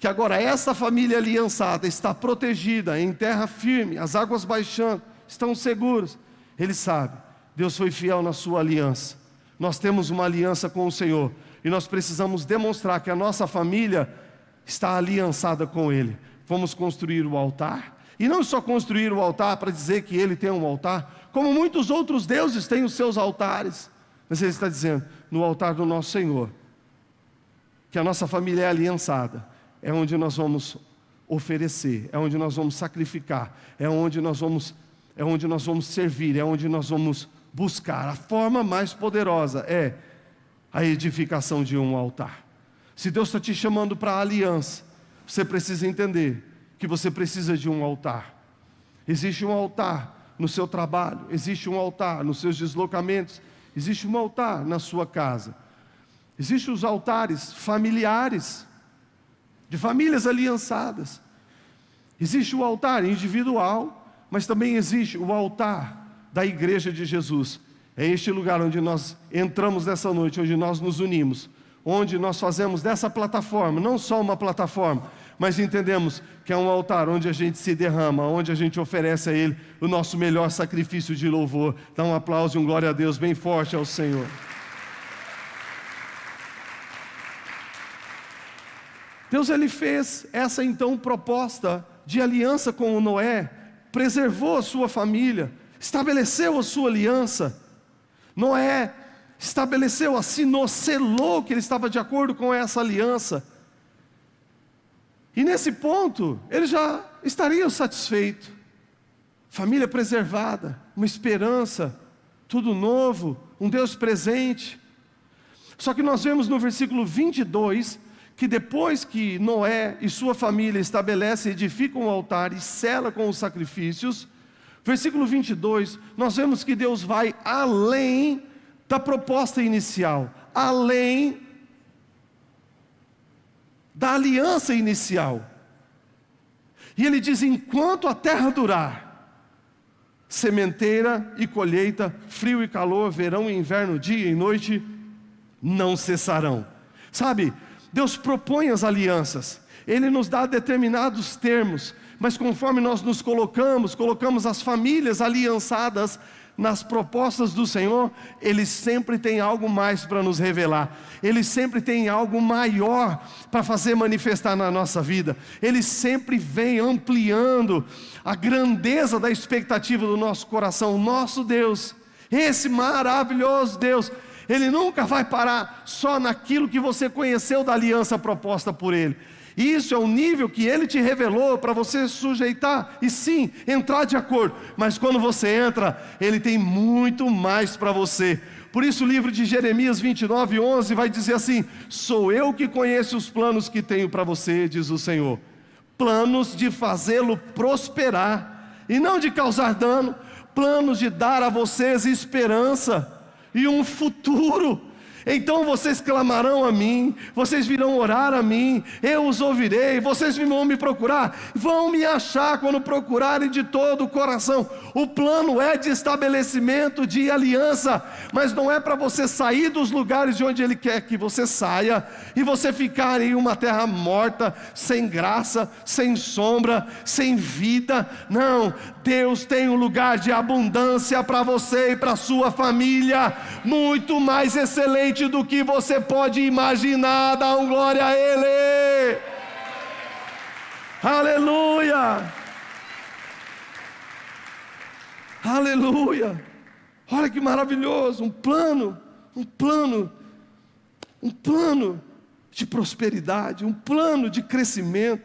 que agora essa família aliançada está protegida, em terra firme, as águas baixando, estão seguros. Ele sabe, Deus foi fiel na sua aliança. Nós temos uma aliança com o Senhor, e nós precisamos demonstrar que a nossa família está aliançada com Ele. Vamos construir o altar, e não só construir o altar para dizer que Ele tem um altar, como muitos outros deuses têm os seus altares, mas Ele está dizendo, no altar do nosso Senhor, que a nossa família é aliançada, é onde nós vamos oferecer, é onde nós vamos sacrificar, é onde nós vamos servir, é onde nós vamos buscar. A forma mais poderosa é a edificação de um altar. Se Deus está te chamando para a aliança, você precisa entender que você precisa de um altar. Existe um altar no seu trabalho, existe um altar nos seus deslocamentos, existe um altar na sua casa. Existem os altares familiares, de famílias aliançadas. Existe o altar individual, mas também existe o altar da igreja de Jesus. É este lugar onde nós entramos nessa noite, onde nós nos unimos, onde nós fazemos dessa plataforma, não só uma plataforma, mas entendemos que é um altar onde a gente se derrama, onde a gente oferece a Ele o nosso melhor sacrifício de louvor. Dá um aplauso e um glória a Deus bem forte ao Senhor. Deus, Ele fez essa então proposta de aliança com o Noé, preservou a sua família, estabeleceu a sua aliança. Noé estabeleceu, assinou, selou que ele estava de acordo com essa aliança. E nesse ponto, ele já estaria satisfeito. Família preservada, uma esperança, tudo novo, um Deus presente. Só que nós vemos no versículo 22, que depois que Noé e sua família estabelecem, edificam o altar e sela com os sacrifícios, versículo 22, nós vemos que Deus vai além da proposta inicial, além da aliança inicial. E ele diz: enquanto a terra durar, sementeira e colheita, frio e calor, verão e inverno, dia e noite, não cessarão. Sabe, Deus propõe as alianças, Ele nos dá determinados termos, mas conforme nós nos colocamos as famílias aliançadas nas propostas do Senhor, Ele sempre tem algo mais para nos revelar, Ele sempre tem algo maior para fazer manifestar na nossa vida, Ele sempre vem ampliando a grandeza da expectativa do nosso coração. O nosso Deus, esse maravilhoso Deus, Ele nunca vai parar só naquilo que você conheceu da aliança proposta por Ele. Isso é o nível que Ele te revelou para você sujeitar e sim, entrar de acordo. Mas quando você entra, Ele tem muito mais para você. Por isso o livro de Jeremias 29:11 vai dizer assim: sou eu que conheço os planos que tenho para você, diz o Senhor. Planos de fazê-lo prosperar e não de causar dano. Planos de dar a vocês esperança e um futuro. Então vocês clamarão a mim, vocês virão orar a mim, eu os ouvirei, vocês vão me procurar, vão me achar quando procurarem de todo o coração. O plano é de estabelecimento de aliança, mas não é para você sair dos lugares de onde Ele quer que você saia, e você ficar em uma terra morta, sem graça, sem sombra, sem vida. Não, Deus tem um lugar de abundância para você e para a sua família, muito mais excelente do que você pode imaginar. Dá um glória a Ele. Aleluia, aleluia. Olha que maravilhoso, um plano de prosperidade, um plano de crescimento,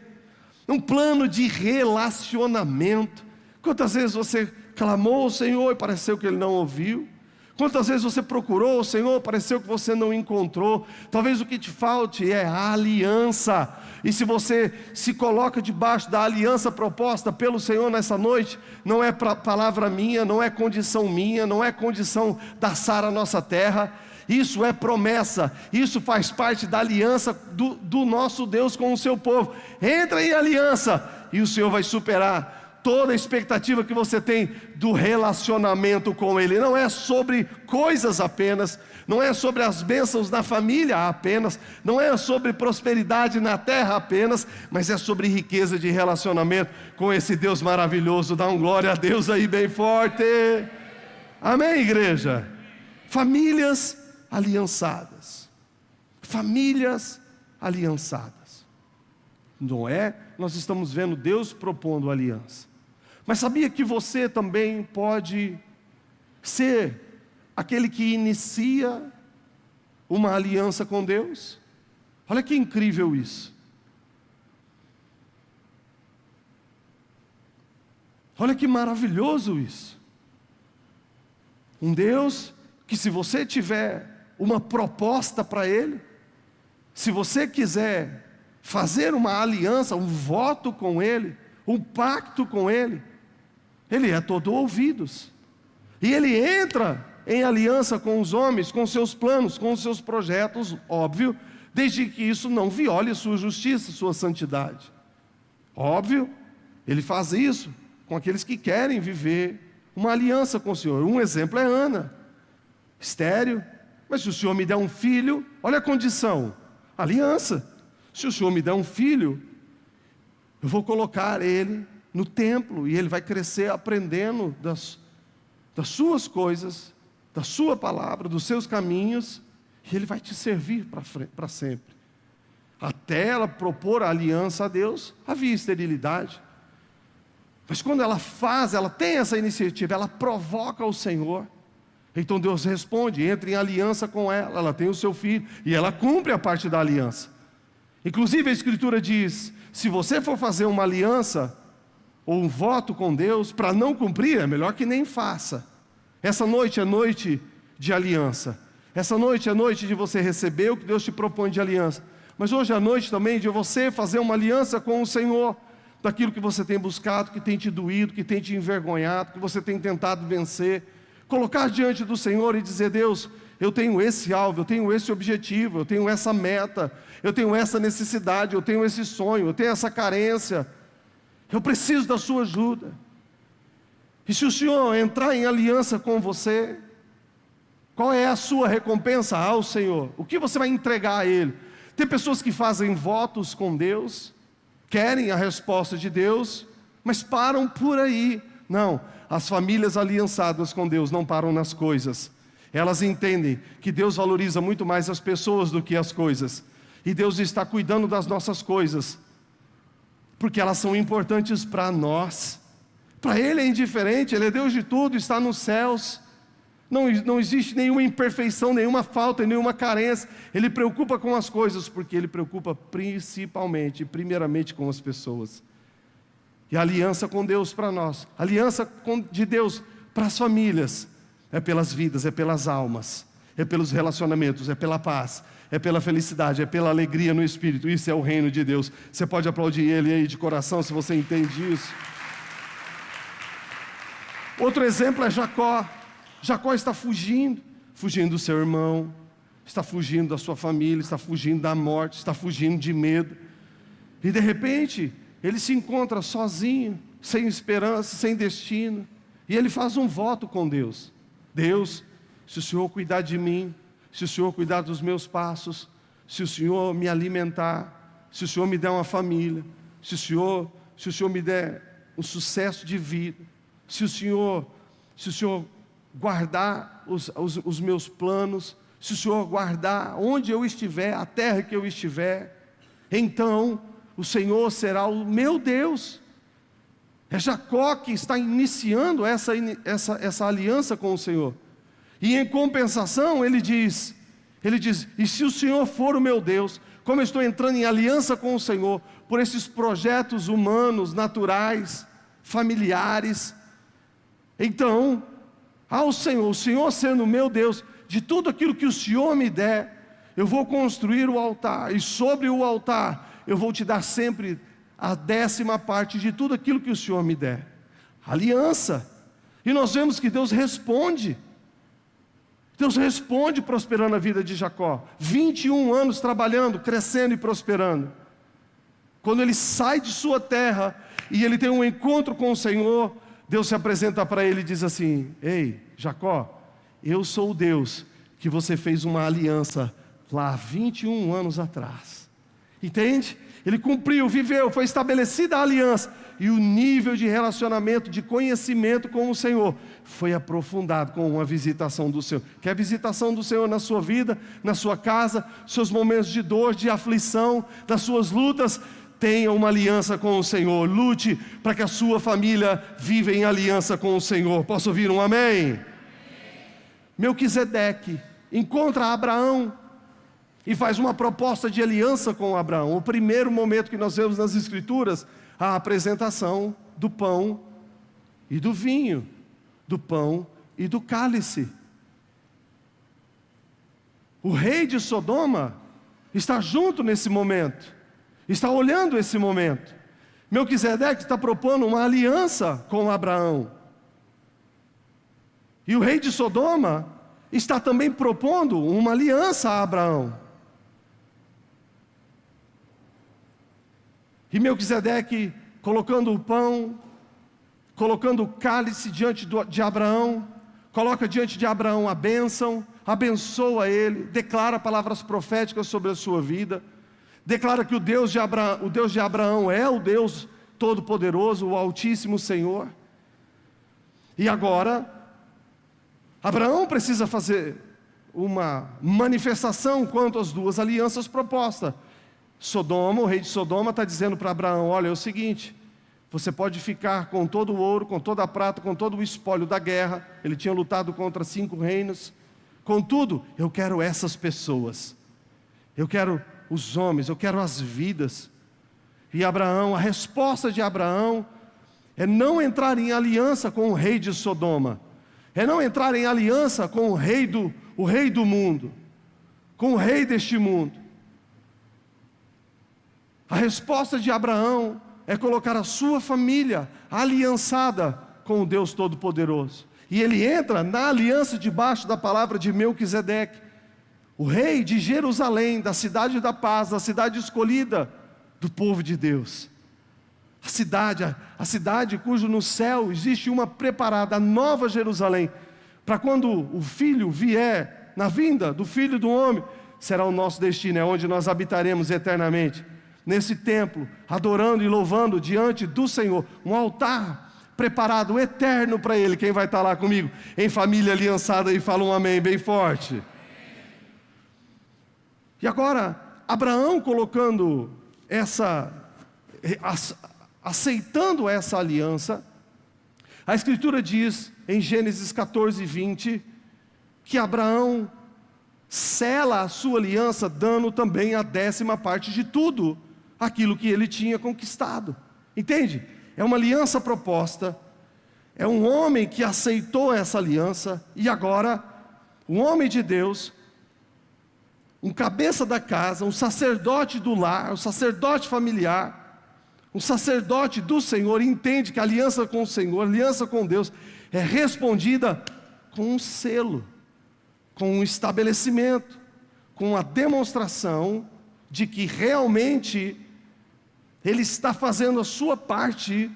um plano de relacionamento. Quantas vezes você clamou ao Senhor e pareceu que Ele não ouviu? Quantas vezes você procurou o Senhor, pareceu que você não encontrou? Talvez o que te falte é a aliança. E se você se coloca debaixo da aliança proposta pelo Senhor nessa noite, não é palavra minha, não é condição minha, não é condição da Sara nossa terra. Isso é promessa, isso faz parte da aliança do nosso Deus com o seu povo. Entra em aliança e o Senhor vai superar toda a expectativa que você tem do relacionamento com Ele. Não é sobre coisas apenas, não é sobre as bênçãos da família apenas, não é sobre prosperidade na terra apenas, mas é sobre riqueza de relacionamento com esse Deus maravilhoso. Dá um glória a Deus aí bem forte. Amém, igreja? Famílias aliançadas. Famílias aliançadas. Noé, nós estamos vendo Deus propondo aliança. Mas sabia que você também pode ser aquele que inicia uma aliança com Deus? Olha que incrível isso. Olha que maravilhoso isso. Um Deus que, se você tiver uma proposta para Ele, se você quiser fazer uma aliança, um voto com Ele, um pacto com Ele, Ele é todo ouvidos. E Ele entra em aliança com os homens, com seus planos, com os seus projetos, óbvio, desde que isso não viole sua justiça, sua santidade. Óbvio, Ele faz isso com aqueles que querem viver uma aliança com o Senhor. Um exemplo é Ana, estéril, mas se o Senhor me der um filho, olha a condição, aliança. Se o Senhor me der um filho, eu vou colocar ele no templo, e ele vai crescer aprendendo das suas coisas, da sua palavra, dos seus caminhos, e ele vai te servir para sempre. Até ela propor a aliança a Deus, havia esterilidade. Mas quando ela faz, ela tem essa iniciativa, ela provoca o Senhor. Então Deus responde, entra em aliança com ela, ela tem o seu filho, e ela cumpre a parte da aliança. Inclusive a Escritura diz, se você for fazer uma aliança, ou um voto com Deus, para não cumprir, é melhor que nem faça. Essa noite é noite de aliança. Essa noite é noite de você receber o que Deus te propõe de aliança. Mas hoje é noite também de você fazer uma aliança com o Senhor, daquilo que você tem buscado, que tem te doído, que tem te envergonhado, que você tem tentado vencer. Colocar diante do Senhor e dizer, Deus, eu tenho esse alvo, eu tenho esse objetivo, eu tenho essa meta, eu tenho essa necessidade, eu tenho esse sonho, eu tenho essa carência. Eu preciso da sua ajuda. E se o Senhor entrar em aliança com você, qual é a sua recompensa ao Senhor? O que você vai entregar a Ele? Tem pessoas que fazem votos com Deus, querem a resposta de Deus, mas param por aí. Não, as famílias aliançadas com Deus não param nas coisas. Elas entendem que Deus valoriza muito mais as pessoas do que as coisas. E Deus está cuidando das nossas coisas, porque elas são importantes para nós. Para Ele é indiferente, Ele é Deus de tudo, está nos céus. Não existe nenhuma imperfeição, nenhuma falta, nenhuma carência. Ele preocupa com as coisas, porque Ele preocupa principalmente, primeiramente com as pessoas. E a aliança com Deus para nós, a aliança de Deus para as famílias, é pelas vidas, é pelas almas, é pelos relacionamentos, é pela paz, é pela felicidade, é pela alegria no Espírito. Isso é o reino de Deus. Você pode aplaudir Ele aí de coração, se você entende isso. Outro exemplo é Jacó. Jacó está fugindo do seu irmão, está fugindo da sua família, está fugindo da morte, está fugindo de medo. E de repente, ele se encontra sozinho, sem esperança, sem destino. E ele faz um voto com Deus. Deus, se o Senhor cuidar de mim, se o Senhor cuidar dos meus passos, se o Senhor me alimentar, se o Senhor me der uma família, se o Senhor me der um sucesso de vida, se o Senhor guardar os meus planos, se o Senhor guardar onde eu estiver, a terra que eu estiver, então o Senhor será o meu Deus. É Jacó que está iniciando essa aliança com o Senhor. E em compensação ele diz, e se o Senhor for o meu Deus, como eu estou entrando em aliança com o Senhor, por esses projetos humanos, naturais, familiares, então, ao Senhor, o Senhor sendo o meu Deus, de tudo aquilo que o Senhor me der, eu vou construir o altar, e sobre o altar, eu vou te dar sempre a 10ª parte de tudo aquilo que o Senhor me der. Aliança. E nós vemos que Deus responde. Deus responde prosperando a vida de Jacó. 21 anos trabalhando, crescendo e prosperando. Quando ele sai de sua terra e ele tem um encontro com o Senhor, Deus se apresenta para ele e diz assim: ei, Jacó, eu sou o Deus que você fez uma aliança lá 21 anos atrás. Entende? Ele cumpriu, viveu, foi estabelecida a aliança. E o nível de relacionamento, de conhecimento com o Senhor foi aprofundado com uma visitação do Senhor. Que a visitação do Senhor na sua vida, na sua casa, seus momentos de dor, de aflição, das suas lutas, tenha uma aliança com o Senhor. Lute para que a sua família viva em aliança com o Senhor. Posso ouvir um amém? Melquisedeque encontra Abraão e faz uma proposta de aliança com Abraão. O primeiro momento que nós vemos nas Escrituras, a apresentação do pão e do vinho, do pão e do cálice. O rei de Sodoma está junto nesse momento, está olhando esse momento. Melquisedeque está propondo uma aliança com Abraão. E o rei de Sodoma está também propondo uma aliança a Abraão. E Melquisedeque colocando o pão, colocando o cálice diante de Abraão, coloca diante de Abraão a bênção, abençoa ele, declara palavras proféticas sobre a sua vida, declara que o Deus de Abraão é o Deus Todo-Poderoso, o Altíssimo Senhor. E agora, Abraão precisa fazer uma manifestação quanto às duas alianças propostas. Sodoma, o rei de Sodoma está dizendo para Abraão: olha, é o seguinte, você pode ficar com todo o ouro, com toda a prata, com todo o espólio da guerra. Ele tinha lutado contra 5 reinos. Contudo, eu quero essas pessoas, eu quero os homens, eu quero as vidas. E Abraão, a resposta de Abraão é não entrar em aliança com o rei de Sodoma, é não entrar em aliança com o rei do mundo, com o rei deste mundo. A resposta de Abraão é colocar a sua família aliançada com o Deus Todo-Poderoso. E ele entra na aliança debaixo da palavra de Melquisedeque, o rei de Jerusalém, da cidade da paz, da cidade escolhida do povo de Deus. A cidade cujo no céu existe uma preparada, a nova Jerusalém, para quando o Filho vier, na vinda do Filho do Homem, será o nosso destino, é onde nós habitaremos eternamente. Nesse templo, adorando e louvando diante do Senhor, um altar preparado eterno para Ele. Quem vai estar lá comigo em família aliançada e fala um amém bem forte? E agora, Abraão colocando aceitando essa aliança, a Escritura diz em Gênesis 14:20 que Abraão sela a sua aliança dando também a 10ª parte de tudo aquilo que ele tinha conquistado. Entende? É uma aliança proposta, é um homem que aceitou essa aliança, e agora, um homem de Deus, um cabeça da casa, um sacerdote do lar, um sacerdote familiar, um sacerdote do Senhor, entende que a aliança com o Senhor, a aliança com Deus, é respondida com um selo, com um estabelecimento, com a demonstração de que realmente ele está fazendo a sua parte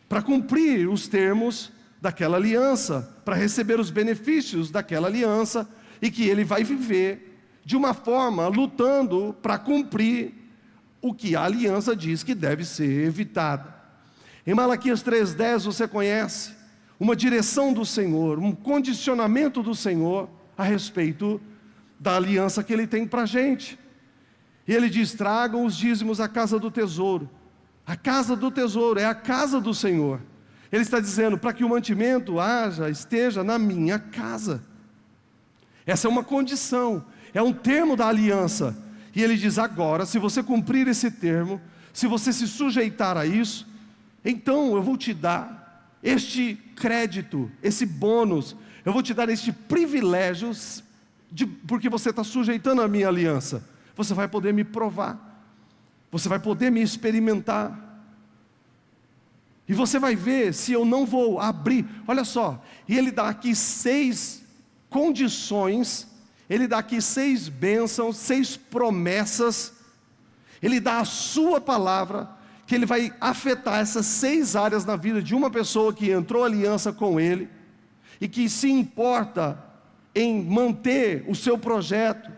para cumprir os termos daquela aliança, para receber os benefícios daquela aliança, e que ele vai viver de uma forma lutando para cumprir o que a aliança diz que deve ser evitada. Em Malaquias 3:10 você conhece uma direção do Senhor, um condicionamento do Senhor a respeito da aliança que Ele tem para a gente. E Ele diz: tragam os dízimos à casa do tesouro. A casa do tesouro é a casa do Senhor. Ele está dizendo, para que o mantimento esteja na minha casa. Essa é uma condição, é um termo da aliança. E Ele diz: agora, se você cumprir esse termo, se você se sujeitar a isso, então eu vou te dar este crédito, esse bônus, eu vou te dar este privilégio, porque você está sujeitando a minha aliança. Você vai poder me provar, você vai poder me experimentar, e você vai ver se eu não vou abrir. Olha só, e Ele dá aqui 6 condições, Ele dá aqui 6 bênçãos, 6 promessas, Ele dá a sua palavra, que Ele vai afetar essas 6 áreas na vida de uma pessoa que entrou em aliança com Ele, e que se importa em manter o seu projeto,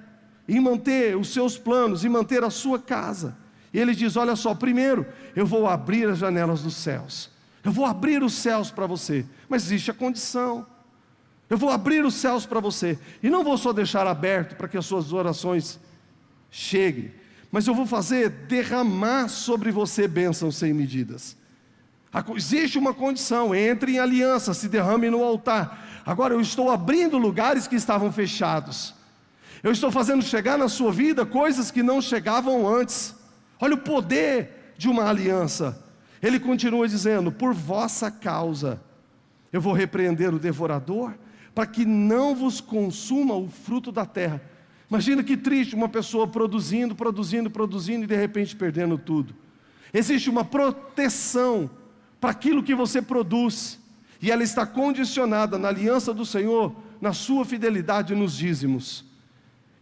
em manter os seus planos, em manter a sua casa. E Ele diz: olha só, primeiro, eu vou abrir as janelas dos céus, eu vou abrir os céus para você, mas existe a condição, eu vou abrir os céus para você, e não vou só deixar aberto para que as suas orações cheguem, mas eu vou fazer derramar sobre você bênçãos sem medidas. Existe uma condição: entre em aliança, se derrame no altar. Agora eu estou abrindo lugares que estavam fechados, eu estou fazendo chegar na sua vida coisas que não chegavam antes. Olha o poder de uma aliança. Ele continua dizendo: por vossa causa eu vou repreender o devorador, para que não vos consuma o fruto da terra. Imagina que triste, uma pessoa produzindo, e de repente perdendo tudo. Existe uma proteção para aquilo que você produz, e ela está condicionada na aliança do Senhor, na sua fidelidade nos dízimos.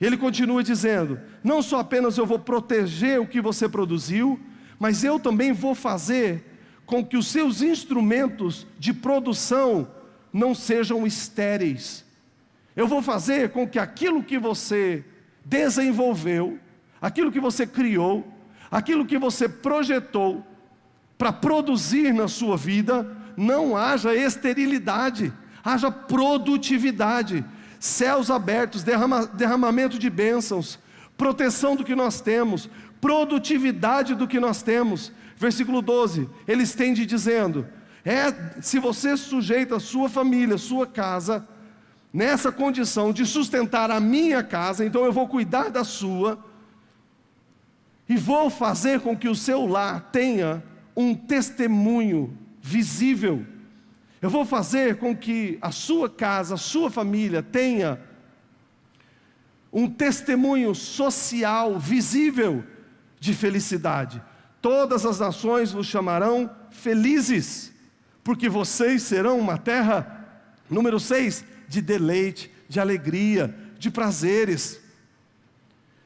Ele continua dizendo: não só apenas eu vou proteger o que você produziu, mas eu também vou fazer com que os seus instrumentos de produção não sejam estéreis. Eu vou fazer com que aquilo que você desenvolveu, aquilo que você criou, aquilo que você projetou para produzir na sua vida, não haja esterilidade, haja produtividade, céus abertos, derramamento de bênçãos, proteção do que nós temos, produtividade do que nós temos. Versículo 12, ele estende dizendo: se você sujeita a sua família, a sua casa, nessa condição de sustentar a minha casa, então eu vou cuidar da sua, e vou fazer com que o seu lar tenha um testemunho visível. Eu vou fazer com que a sua casa, a sua família tenha um testemunho social visível de felicidade. Todas as nações vos chamarão felizes, porque vocês serão uma terra, número 6, de deleite, de alegria, de prazeres.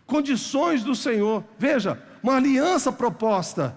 Condições do Senhor. Veja, uma aliança proposta.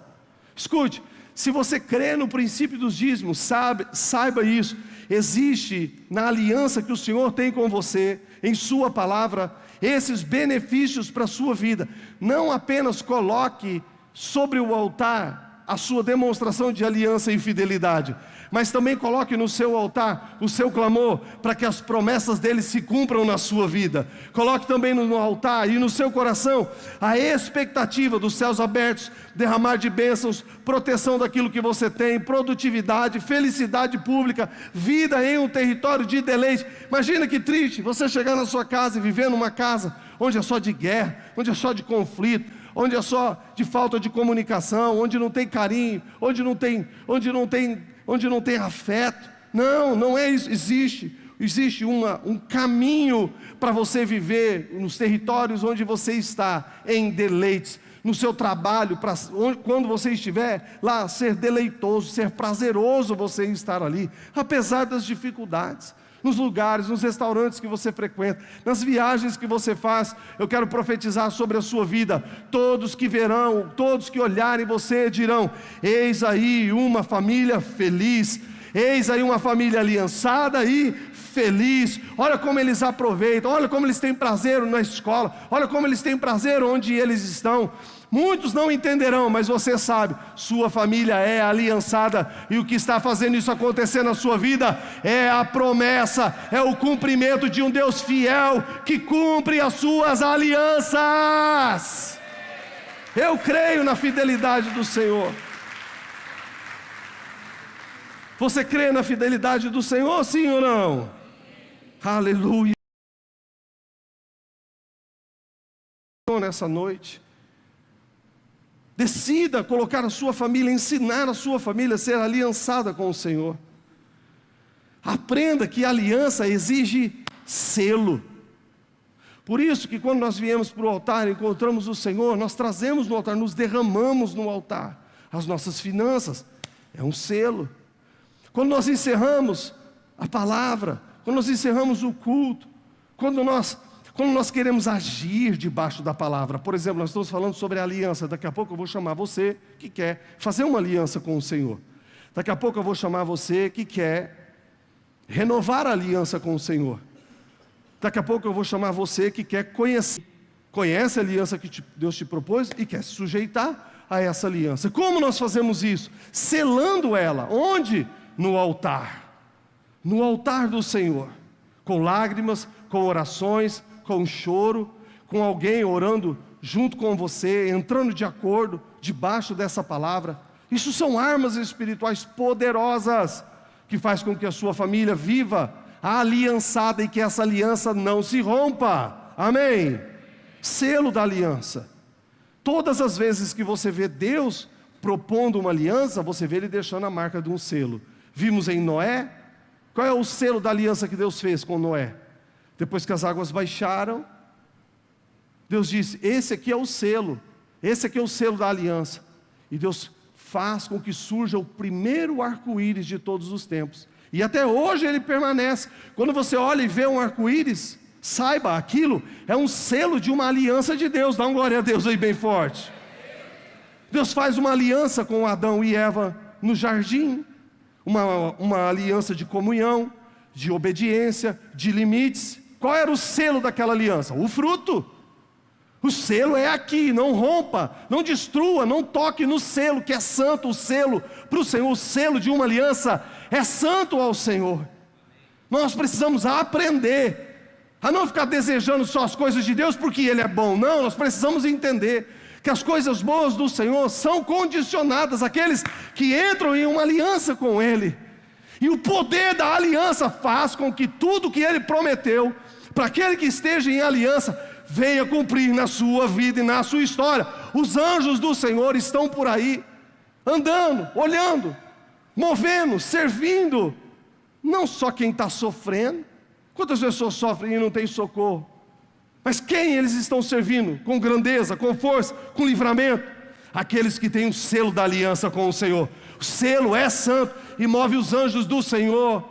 Escute, se você crê no princípio dos dízimos, saiba isso. Existe na aliança que o Senhor tem com você, em sua palavra, esses benefícios para a sua vida. Não apenas coloque sobre o altar a sua demonstração de aliança e fidelidade, mas também coloque no seu altar o seu clamor para que as promessas dele se cumpram na sua vida. Coloque também no altar e no seu coração a expectativa dos céus abertos, derramar de bênçãos, proteção daquilo que você tem, produtividade, felicidade pública, vida em um território de deleite. Imagina que triste você chegar na sua casa e viver numa casa onde é só de guerra, onde é só de conflito, onde é só de falta de comunicação, onde não tem carinho, onde não tem afeto. Não é isso. Existe um caminho para você viver nos territórios onde você está, em deleites, no seu trabalho, quando você estiver lá, ser deleitoso, ser prazeroso você estar ali, apesar das dificuldades. nos lugares, nos restaurantes que você frequenta, nas viagens que você faz. Eu quero profetizar sobre a sua vida. Todos que verão, todos que olharem você dirão: eis aí uma família feliz, eis aí uma família aliançada e feliz. Olha como eles aproveitam, olha como eles têm prazer na escola, olha como eles têm prazer onde eles estão. Muitos não entenderão, mas você sabe, sua família é aliançada, e o que está fazendo isso acontecer na sua vida é a promessa, é o cumprimento de um Deus fiel, que cumpre as suas alianças. Eu creio na fidelidade do Senhor. Você crê na fidelidade do Senhor, sim ou não? Aleluia. Nessa noite, decida colocar a sua família, ensinar a sua família a ser aliançada com o Senhor. Aprenda que a aliança exige selo. Por isso que quando nós viemos para o altar, encontramos o Senhor, nós trazemos no altar, nos derramamos no altar. As nossas finanças é um selo. Quando nós encerramos a palavra, quando nós encerramos o culto, quando nós queremos agir debaixo da palavra, por exemplo, nós estamos falando sobre a aliança. Daqui a pouco eu vou chamar você que quer fazer uma aliança com o Senhor. Daqui a pouco eu vou chamar você que quer renovar a aliança com o Senhor. Daqui a pouco eu vou chamar você que quer conhece a aliança que Deus te propôs e quer se sujeitar a essa aliança. Como nós fazemos isso? Selando ela. Onde? No altar. No altar do Senhor. Com lágrimas, com orações, com choro, com alguém orando junto com você, entrando de acordo, debaixo dessa palavra. Isso são armas espirituais poderosas, que faz com que a sua família viva a aliançada e que essa aliança não se rompa. Amém? Selo da aliança. Todas as vezes que você vê Deus propondo uma aliança, você vê Ele deixando a marca de um selo. Vimos em Noé. Qual é o selo da aliança que Deus fez com Noé? Depois que as águas baixaram, Deus disse: esse aqui é o selo, esse aqui é o selo da aliança. E Deus faz com que surja o primeiro arco-íris de todos os tempos. E até hoje ele permanece. Quando você olha e vê um arco-íris, saiba, aquilo é um selo de uma aliança de Deus. Dá uma glória a Deus aí bem forte. Deus faz uma aliança com Adão e Eva no jardim, uma aliança de comunhão, de obediência, de limites. Qual era o selo daquela aliança? O fruto. O selo é aqui, não rompa, não destrua, não toque no selo que é santo. O selo para o Senhor, o selo de uma aliança é santo ao Senhor. Nós precisamos aprender a não ficar desejando só as coisas de Deus porque Ele é bom. Não, nós precisamos entender que as coisas boas do Senhor são condicionadas àqueles que entram em uma aliança com Ele. E o poder da aliança faz com que tudo que Ele prometeu para aquele que esteja em aliança venha cumprir na sua vida e na sua história. Os anjos do Senhor estão por aí, andando, olhando, movendo, servindo. Não só quem está sofrendo. Quantas pessoas sofrem e não tem socorro? Mas quem eles estão servindo? Com grandeza, com força, com livramento? Aqueles que têm o selo da aliança com o Senhor. O selo é santo e move os anjos do Senhor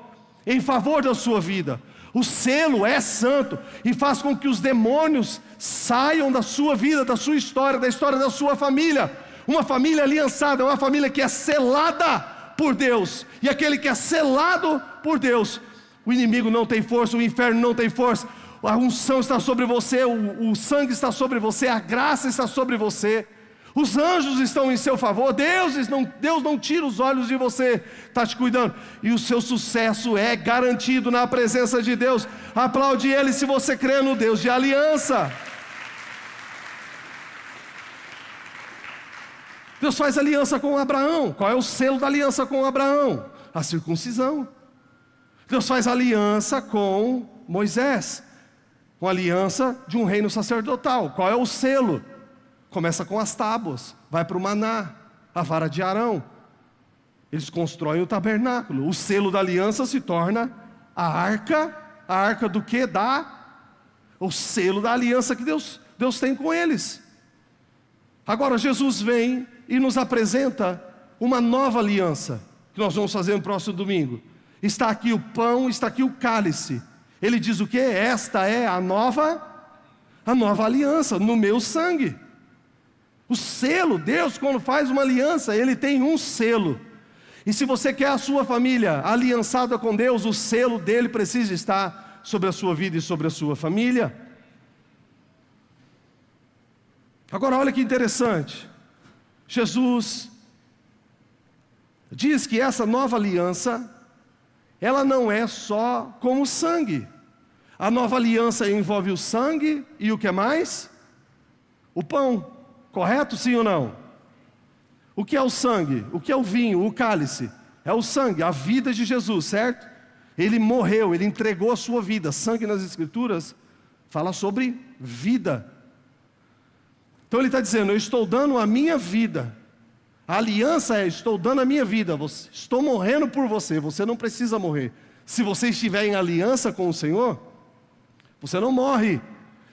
em favor da sua vida. O selo é santo e faz com que os demônios saiam da sua vida, da sua história, da história da sua família. Uma família aliançada, uma família que é selada por Deus. E aquele que é selado por Deus, o inimigo não tem força, o inferno não tem força. A unção está sobre você, o sangue está sobre você, a graça está sobre você. Os anjos estão em seu favor. Deus não tira os olhos de você, está te cuidando. E o seu sucesso é garantido na presença de Deus. Aplaude Ele se você crê no Deus de aliança. Deus faz aliança com Abraão. Qual é o selo da aliança com Abraão? A circuncisão. Deus faz aliança com Moisés, uma aliança de um reino sacerdotal. Qual é o selo? Começa com as tábuas, vai para o maná, a vara de Arão. Eles constroem o tabernáculo. O selo da aliança se torna a arca do que? O selo da aliança que Deus tem com eles. Agora Jesus vem e nos apresenta uma nova aliança, que nós vamos fazer no próximo domingo. Está aqui o pão, está aqui o cálice. Ele diz o quê? Esta é a nova aliança, no meu sangue. O selo, Deus quando faz uma aliança, Ele tem um selo. E se você quer a sua família aliançada com Deus, o selo dele precisa estar sobre a sua vida e sobre a sua família. Agora olha que interessante. Jesus diz que essa nova aliança, ela não é só com o sangue. A nova aliança envolve o sangue e o que mais? O pão. Correto, sim ou não? O que é o sangue? O que é o vinho? O cálice? É o sangue, a vida de Jesus, certo? Ele morreu, Ele entregou a sua vida. Sangue nas Escrituras fala sobre vida. Então Ele está dizendo, eu estou dando a minha vida. A aliança é, estou dando a minha vida. Estou morrendo por você, você não precisa morrer. Se você estiver em aliança com o Senhor, você não morre.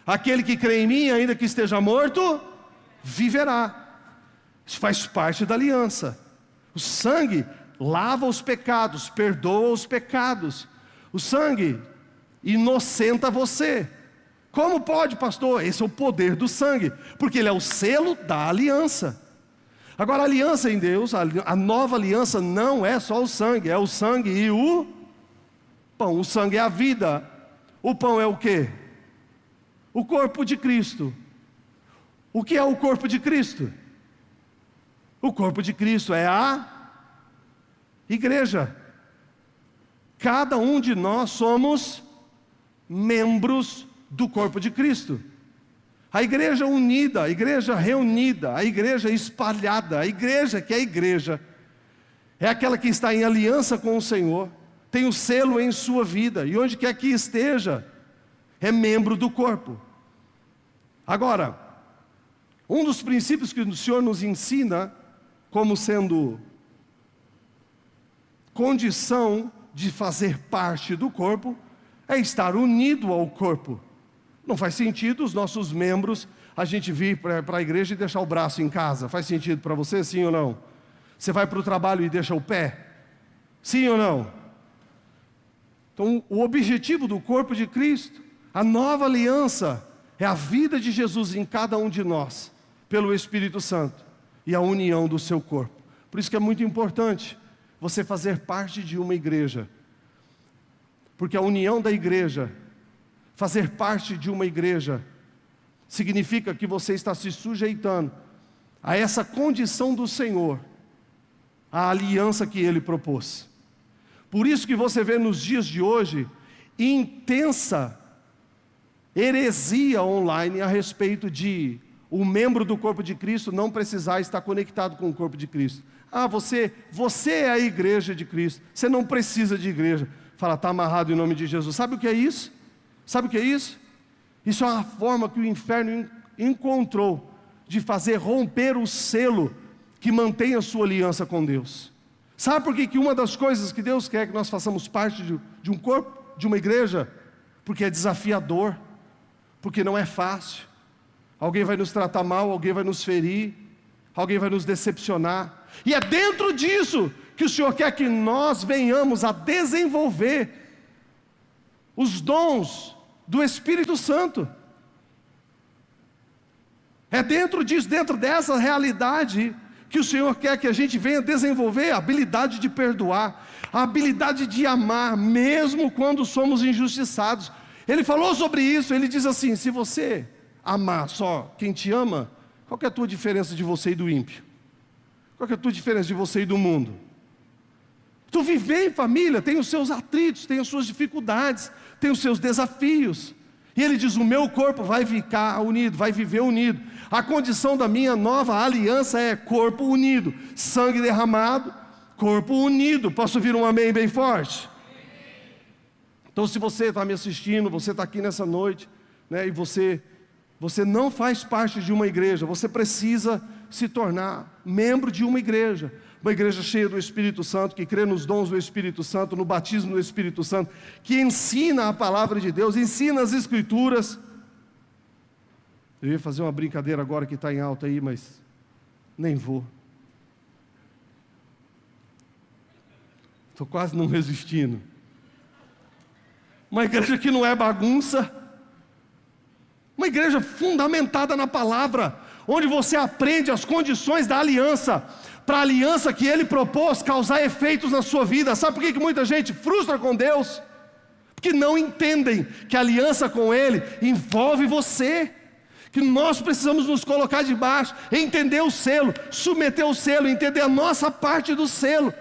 Aquele que crê em mim, ainda que esteja morto, viverá. Isso faz parte da aliança. O sangue lava os pecados, perdoa os pecados. O sangue inocenta você. Como pode, pastor? Esse é o poder do sangue, porque ele é o selo da aliança. Agora, a aliança em Deus, a nova aliança não é só o sangue, é o sangue e o pão. O sangue é a vida. O pão é o quê? O corpo de Cristo. O que é o corpo de Cristo? O corpo de Cristo é a igreja. Cada um de nós somos membros do corpo de Cristo. A igreja unida, a igreja reunida, a igreja espalhada, a igreja que é a igreja, é aquela que está em aliança com o Senhor, tem o selo em sua vida, e onde quer que esteja, é membro do corpo. Agora, um dos princípios que o Senhor nos ensina, como sendo condição de fazer parte do corpo, é estar unido ao corpo. Não faz sentido os nossos membros, a gente vir para a igreja e deixar o braço em casa. Faz sentido para você, sim ou não? Você vai para o trabalho e deixa o pé? Sim ou não? Então, o objetivo do corpo de Cristo, a nova aliança, é a vida de Jesus em cada um de nós, pelo Espírito Santo, e a união do seu corpo. Por isso que é muito importante você fazer parte de uma igreja, porque a união da igreja, fazer parte de uma igreja, significa que você está se sujeitando a essa condição do Senhor, a aliança que Ele propôs. Por isso que você vê nos dias de hoje, intensa heresia online a respeito de o membro do corpo de Cristo não precisar estar conectado com o corpo de Cristo. Ah, você é a igreja de Cristo, você não precisa de igreja. Fala, está amarrado em nome de Jesus. Sabe o que é isso? Sabe o que é isso? Isso é uma forma que o inferno encontrou de fazer romper o selo que mantém a sua aliança com Deus. Sabe por que uma das coisas que Deus quer que nós façamos parte de um corpo, de uma igreja? Porque é desafiador, porque não é fácil. Alguém vai nos tratar mal, alguém vai nos ferir, alguém vai nos decepcionar. E é dentro disso que o Senhor quer que nós venhamos a desenvolver os dons do Espírito Santo. É dentro disso, dentro dessa realidade, que o Senhor quer que a gente venha desenvolver a habilidade de perdoar, a habilidade de amar, mesmo quando somos injustiçados. Ele falou sobre isso, ele diz assim, se você amar só quem te ama, qual que é a tua diferença de você e do ímpio? Qual que é a tua diferença de você e do mundo? Tu viver em família tem os seus atritos, tem as suas dificuldades, tem os seus desafios. E ele diz, o meu corpo vai ficar unido, vai viver unido. A condição da minha nova aliança é corpo unido, sangue derramado, corpo unido. Posso ouvir um amém bem forte? Então se você está me assistindo, você está aqui nessa noite, né, e você não faz parte de uma igreja, você precisa se tornar membro de uma igreja cheia do Espírito Santo, que crê nos dons do Espírito Santo, no batismo do Espírito Santo, que ensina a palavra de Deus, ensina as Escrituras. Eu ia fazer uma brincadeira agora que está em alta aí, mas nem vou. Estou quase não resistindo. Uma igreja que não é bagunça. Uma igreja fundamentada na palavra, onde você aprende as condições da aliança, para a aliança que Ele propôs causar efeitos na sua vida. Sabe por que muita gente frustra com Deus? Porque não entendem que a aliança com Ele envolve você, que nós precisamos nos colocar debaixo, entender o selo, submeter o selo, entender a nossa parte do selo.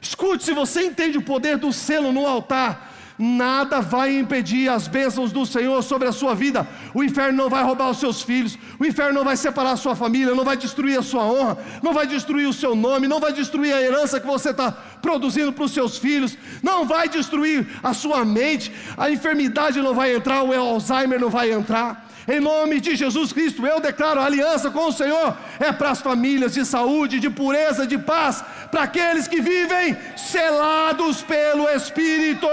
Escute, se você entende o poder do selo no altar, nada vai impedir as bênçãos do Senhor sobre a sua vida. O inferno não vai roubar os seus filhos, o inferno não vai separar a sua família, não vai destruir a sua honra, não vai destruir o seu nome, não vai destruir a herança que você está produzindo para os seus filhos, não vai destruir a sua mente, a enfermidade não vai entrar, o Alzheimer não vai entrar. Em nome de Jesus Cristo, eu declaro a aliança com o Senhor é para as famílias de saúde, de pureza, de paz, para aqueles que vivem selados pelo Espírito.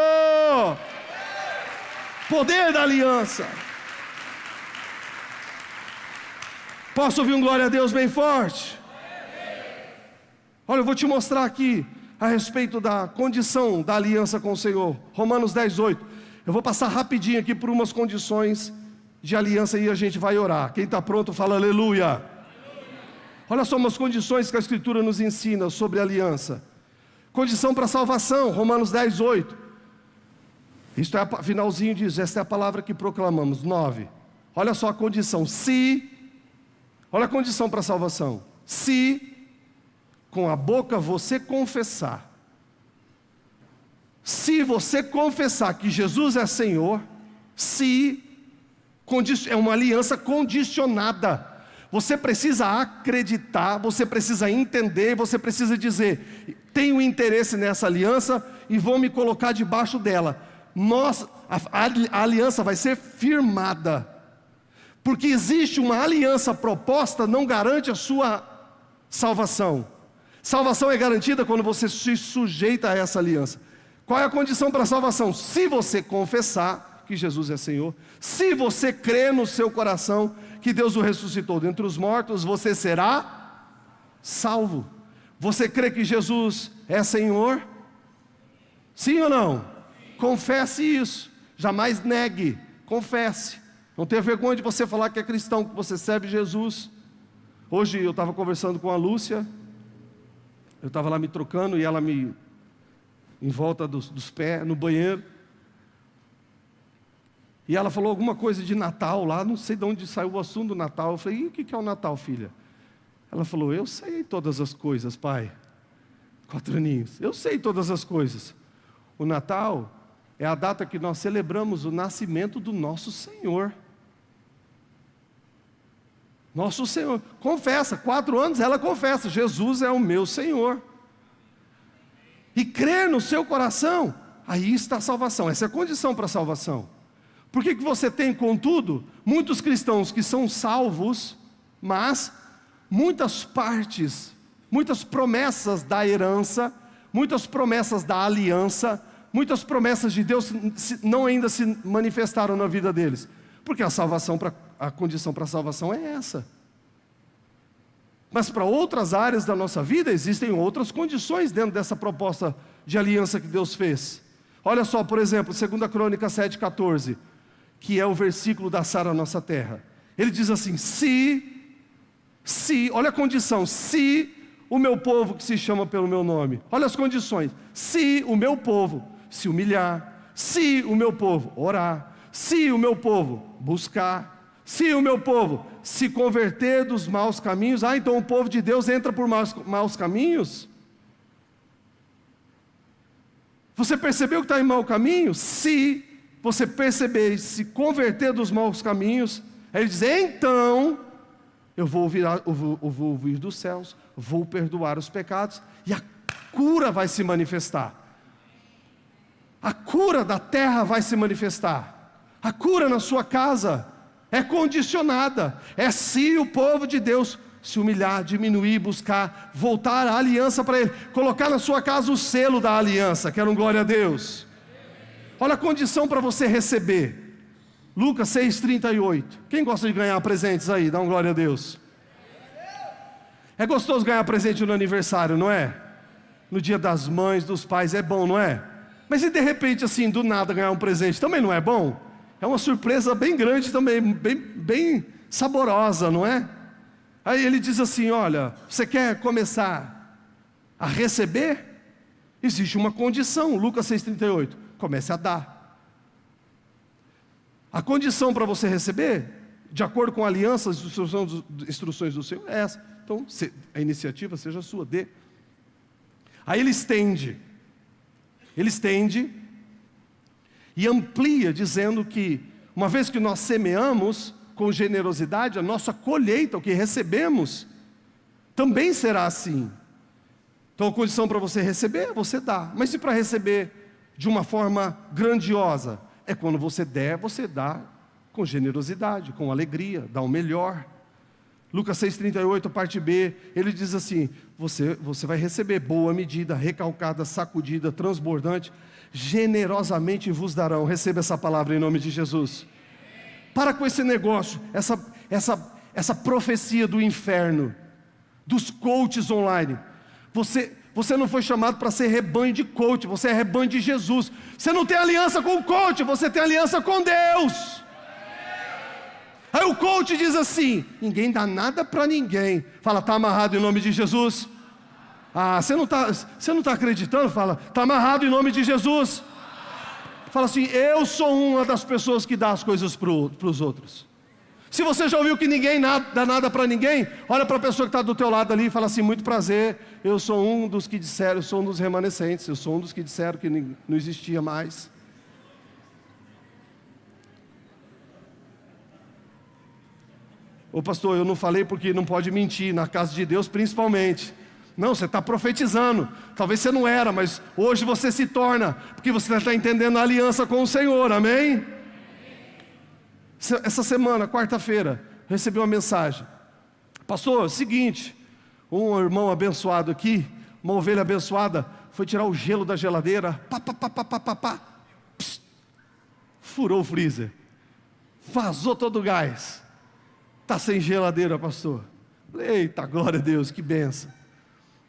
Poder da aliança. Posso ouvir um glória a Deus bem forte? Olha, eu vou te mostrar aqui a respeito da condição da aliança com o Senhor. Romanos 10:8. Eu vou passar rapidinho aqui por umas condições de aliança e a gente vai orar. Quem está pronto fala aleluia. Olha só umas condições que a Escritura nos ensina sobre aliança. Condição para salvação, Romanos 10:8. Isto é, finalzinho diz, esta é a palavra que proclamamos. 9. Olha só a condição, olha a condição para salvação. Se com a boca você confessar, se você confessar que Jesus é Senhor, é uma aliança condicionada. Você precisa acreditar, você precisa entender, você precisa dizer: tenho interesse nessa aliança e vou me colocar debaixo dela. A aliança vai ser firmada, porque existe uma aliança proposta, não garante a sua salvação. Salvação é garantida quando você se sujeita a essa aliança. Qual é a condição para a salvação? Se você confessar que Jesus é Senhor, se você crê no seu coração que Deus o ressuscitou dentre os mortos, você será salvo. Você crê que Jesus é Senhor? Sim ou não? Confesse isso, jamais negue, confesse. Não tenha vergonha de você falar que é cristão, que você serve Jesus. Hoje eu estava conversando com a Lúcia, eu estava lá me trocando e ela me em volta dos pés, no banheiro. E ela falou alguma coisa de Natal lá, não sei de onde saiu o assunto do Natal. Eu falei: e o que é o Natal, filha? Ela falou: eu sei todas as coisas, pai. 4 aninhos. Eu sei todas as coisas. O Natal é a data que nós celebramos o nascimento do nosso Senhor. Nosso Senhor. Confessa, 4 anos ela confessa: Jesus é o meu Senhor. E crer no seu coração, aí está a salvação. Essa é a condição para a salvação. Por que você tem, contudo, muitos cristãos que são salvos, mas muitas partes, muitas promessas da herança, muitas promessas da aliança, muitas promessas de Deus não ainda se manifestaram na vida deles? Porque a condição para a salvação é essa. Mas para outras áreas da nossa vida existem outras condições dentro dessa proposta de aliança que Deus fez. Olha só, por exemplo, 2 Crônicas 7,14, que é o versículo da Sara Nossa Terra. Ele diz assim: olha a condição, se o meu povo que se chama pelo meu nome, olha as condições, se o meu povo se humilhar, se o meu povo orar, se o meu povo buscar, se o meu povo se converter dos maus caminhos. Então o povo de Deus entra por maus caminhos? Você percebeu que está em mau caminho? Se você perceber e se converter dos maus caminhos, aí ele diz: então eu vou ouvir dos céus, vou perdoar os pecados, e a cura vai se manifestar. A cura da terra vai se manifestar. A cura na sua casa é condicionada. É se o povo de Deus se humilhar, diminuir, buscar, voltar à aliança para Ele, colocar na sua casa o selo da aliança. Quero um glória a Deus. Olha a condição para você receber. Lucas 6,38. Quem gosta de ganhar presentes aí? Dá um glória a Deus. É gostoso ganhar presente no aniversário, não é? no Dia das Mães, dos pais, é bom, não é? Mas e de repente, assim, do nada ganhar um presente, também não é bom? É uma surpresa bem grande também, bem saborosa, não é? Aí ele diz assim, olha, você quer começar a receber? Existe uma condição, Lucas 6,38, comece a dar. A condição para você receber, de acordo com a aliança, as instruções do Senhor, é essa. Então, a iniciativa seja sua, dê. Aí ele estende e amplia, dizendo que, uma vez que nós semeamos com generosidade, a nossa colheita, o que recebemos, também será assim. Então a condição para você receber, você dá. Mas se para receber de uma forma grandiosa, é quando você der, você dá com generosidade, com alegria, dá o melhor. Lucas 6,38, parte B, ele diz assim, você vai receber boa medida, recalcada, sacudida, transbordante, generosamente vos darão. Receba essa palavra em nome de Jesus. Para com esse negócio, essa profecia do inferno, dos coaches online. Você não foi chamado para ser rebanho de coach, você é rebanho de Jesus. Você não tem aliança com o coach, você tem aliança com Deus. Aí o coach diz assim, ninguém dá nada para ninguém. Fala, está amarrado em nome de Jesus? Ah, você não tá acreditando? Fala, está amarrado em nome de Jesus. Fala assim, eu sou uma das pessoas que dá as coisas para os outros. Se você já ouviu que ninguém dá nada para ninguém, olha para a pessoa que está do teu lado ali e fala assim, muito prazer, eu sou um dos que disseram, eu sou um dos remanescentes, eu sou um dos que disseram que não existia mais. Ô pastor, eu não falei porque não pode mentir, na casa de Deus principalmente. Não, você está profetizando. Talvez você não era, mas hoje você se torna, porque você está entendendo a aliança com o Senhor, amém? Essa semana, quarta-feira, recebi uma mensagem. Pastor, é o seguinte, um irmão abençoado aqui, uma ovelha abençoada, foi tirar o gelo da geladeira, furou o freezer, vazou todo o gás. Está sem geladeira, pastor. Eita, glória a Deus, que benção.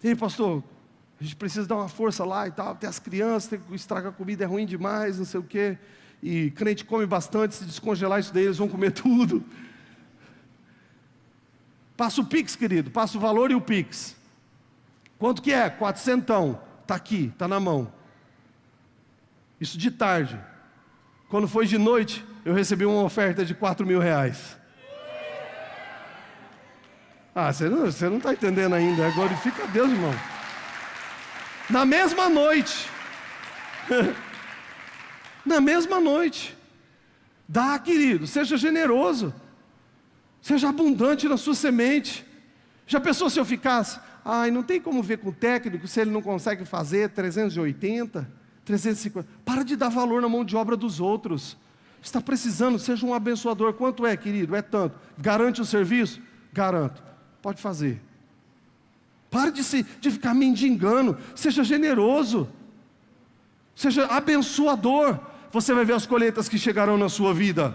E aí, pastor, a gente precisa dar uma força lá e tal, tem as crianças, tem que estragar comida, é ruim demais, não sei o quê. E crente come bastante, se descongelar isso daí, eles vão comer tudo. Passa o Pix, querido, passa o valor e o Pix. Quanto que é? 400, está aqui, está na mão. Isso de tarde. Quando foi de noite, eu recebi uma oferta de R$4.000. Ah, você não está entendendo ainda, glorifica a Deus, irmão. Na mesma noite, na mesma noite, dá, querido, seja generoso, seja abundante na sua semente. Já pensou se eu ficasse, não tem como ver com o técnico, se ele não consegue fazer 380, 350, para de dar valor na mão de obra dos outros. Está precisando, seja um abençoador. Quanto é, querido? É tanto. Garante o serviço? Garanto. Pode fazer. Pare de ficar mendigando. Seja generoso. Seja abençoador. Você vai ver as colheitas que chegarão na sua vida.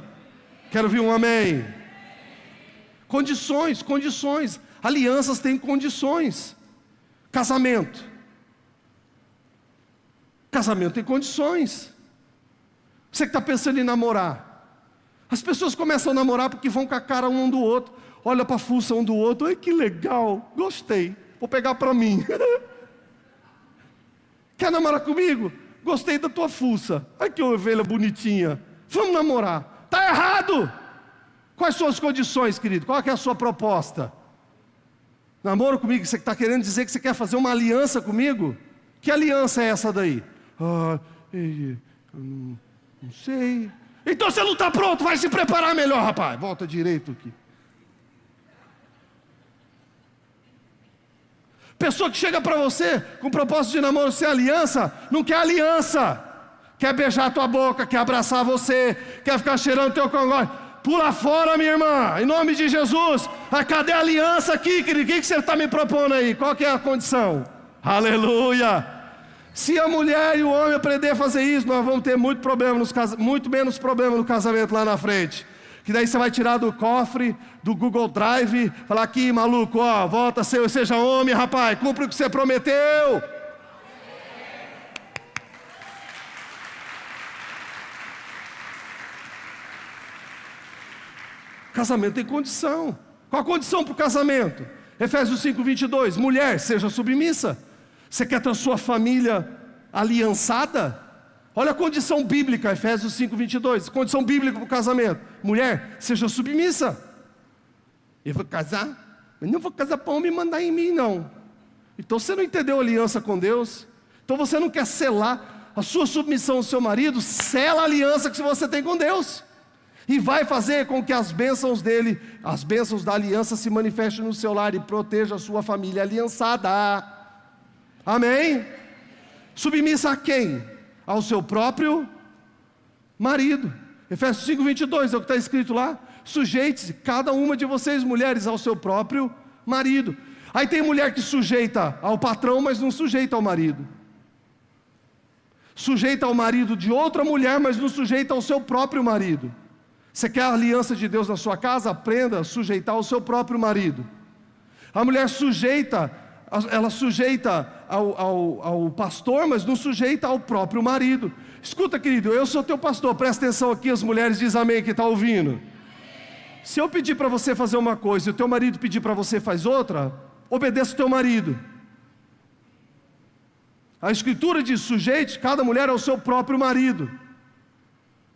Quero ouvir um amém. Condições. Alianças têm condições. Casamento tem condições. Você que está pensando em namorar. As pessoas começam a namorar porque vão com a cara um do outro. Olha para a fuça um do outro, ai que legal, gostei, vou pegar para mim. Quer namorar comigo? Gostei da tua fuça, ai que ovelha bonitinha, vamos namorar. Está errado! Quais são as condições, querido? Qual é a sua proposta? Namoro comigo, você está querendo dizer que você quer fazer uma aliança comigo? Que aliança é essa daí? Não sei. Então você não está pronto, vai se preparar melhor, rapaz. Volta direito aqui. Pessoa que chega para você com propósito de namoro sem aliança, não quer aliança, quer beijar a tua boca, quer abraçar você, quer ficar cheirando teu congói. Pula fora, minha irmã, em nome de Jesus. Cadê a aliança aqui, querido? O que você está me propondo aí? Qual que é a condição? Aleluia! Se a mulher e o homem aprender a fazer isso, nós vamos ter muito menos problema no casamento lá na frente. Que daí você vai tirar do cofre, do Google Drive, falar aqui, maluco, volta, seja homem, rapaz, cumpre o que você prometeu. Casamento tem condição. Qual a condição para o casamento? Efésios 5:22, mulher, seja submissa. Você quer ter a sua família aliançada? Olha a condição bíblica, Efésios 5:22, condição bíblica para o casamento. Mulher, seja submissa. Eu vou casar, mas não vou casar para homem mandar em mim, não. Então você não entendeu a aliança com Deus. Então você não quer selar a sua submissão ao seu marido. Sela a aliança que você tem com Deus. E vai fazer com que as bênçãos dele, as bênçãos da aliança se manifestem no seu lar e proteja a sua família aliançada. Amém? Submissa a quem? Ao seu próprio marido. Efésios 5:22 é o que está escrito lá. Sujeite-se, cada uma de vocês, mulheres, ao seu próprio marido. Aí tem mulher que sujeita ao patrão, mas não sujeita ao marido. Sujeita ao marido de outra mulher, mas não sujeita ao seu próprio marido. Você quer a aliança de Deus na sua casa? Aprenda a sujeitar ao seu próprio marido. A mulher sujeita, ela sujeita ao pastor, mas não sujeita ao próprio marido. Escuta, querido, eu sou teu pastor, presta atenção aqui, as mulheres dizem amém que está ouvindo. Se eu pedir para você fazer uma coisa e o teu marido pedir para você faz outra, obedeça o teu marido. A Escritura diz, sujeite cada mulher ao seu próprio marido.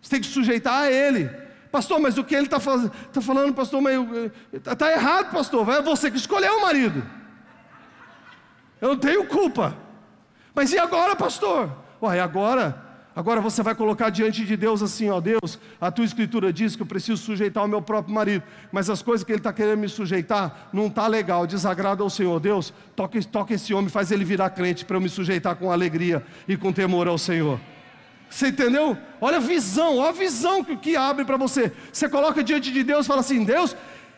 Você tem que sujeitar a ele. Pastor, mas o que ele está falando, pastor, está errado, pastor, é você que escolheu o marido. Eu não tenho culpa. Mas e agora, pastor? Uai, agora você vai colocar diante de Deus assim, ó, Deus, a tua Escritura diz que eu preciso sujeitar o meu próprio marido, mas as coisas que ele está querendo me sujeitar, não está legal, desagrada ao Senhor. Deus, toca esse homem, faz ele virar crente, para eu me sujeitar com alegria e com temor ao Senhor. Você entendeu? Olha a visão que abre para você. Você coloca diante de Deus e fala assim, Deus,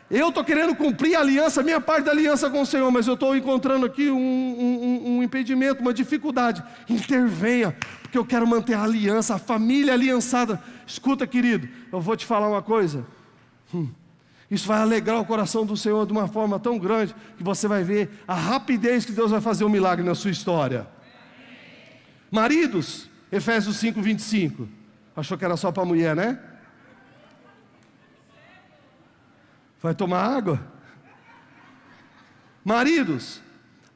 eu estou querendo cumprir a aliança, a minha parte da aliança com o Senhor, mas eu estou encontrando aqui um impedimento, uma dificuldade. Intervenha, porque eu quero manter a aliança, a família aliançada. Escuta, querido, eu vou te falar uma coisa. Isso vai alegrar o coração do Senhor de uma forma tão grande, que você vai ver a rapidez que Deus vai fazer um milagre na sua história. Maridos, Efésios 5:25. Achou que era só para a mulher, né? Vai tomar água? Maridos,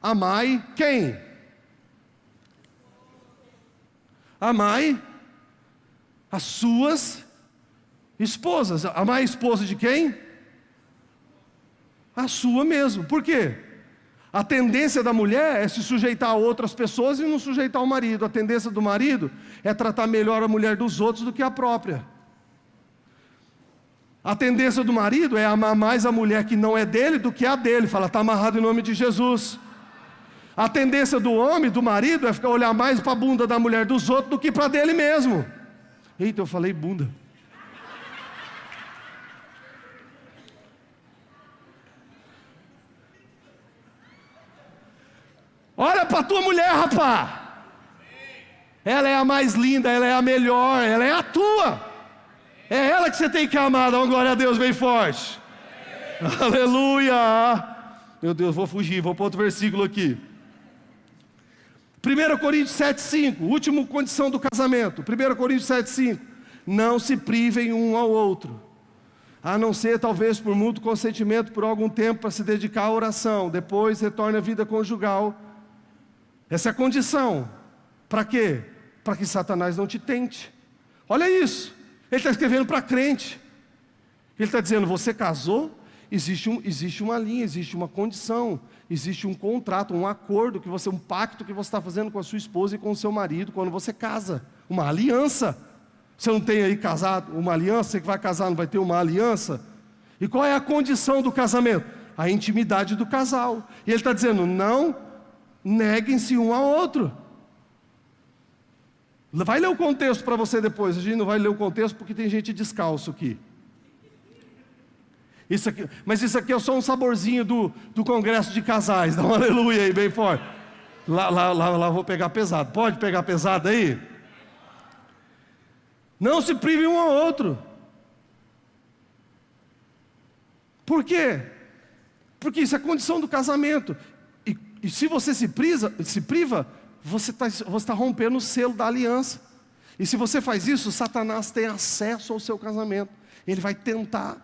amai quem? Amai as suas esposas. Amai a esposa de quem? A sua mesmo. Por quê? A tendência da mulher é se sujeitar a outras pessoas e não sujeitar ao marido. A tendência do marido é tratar melhor a mulher dos outros do que a própria. A tendência do marido é amar mais a mulher que não é dele do que a dele. Fala, está amarrado em nome de Jesus. A tendência do homem, do marido, é ficar olhar mais para a bunda da mulher dos outros do que para dele mesmo. Eita, eu falei bunda. Olha para a tua mulher, rapaz. Ela é a mais linda, ela é a melhor, ela é a tua. É ela que você tem que amar. Dá uma glória a Deus bem forte. Aleluia. Meu Deus, vou fugir, vou para outro versículo aqui. 1 Coríntios 7:5, última condição do casamento. 1 Coríntios 7:5. Não se privem um ao outro, a não ser talvez por mútuo consentimento por algum tempo para se dedicar à oração. Depois retorne à vida conjugal. Essa é a condição. Para quê? Para que Satanás não te tente. Olha isso. Ele está escrevendo para crente. Ele está dizendo, você casou, existe uma linha, existe uma condição, existe um contrato, um acordo, um pacto que você está fazendo com a sua esposa e com o seu marido quando você casa. Uma aliança. Você não tem aí casado uma aliança? Você que vai casar não vai ter uma aliança? E qual é a condição do casamento? A intimidade do casal. E ele está dizendo, não neguem-se um ao outro. Vai ler o contexto para você depois. A gente não vai ler o contexto porque tem gente descalço aqui. Mas isso aqui é só um saborzinho do congresso de casais. Dá um aleluia aí bem forte. Lá vou pegar pesado. Pode pegar pesado aí? Não se prive um ao outro. Por quê? Porque isso é condição do casamento. E se você se priva, você está rompendo o selo da aliança. E se você faz isso, Satanás tem acesso ao seu casamento. Ele vai tentar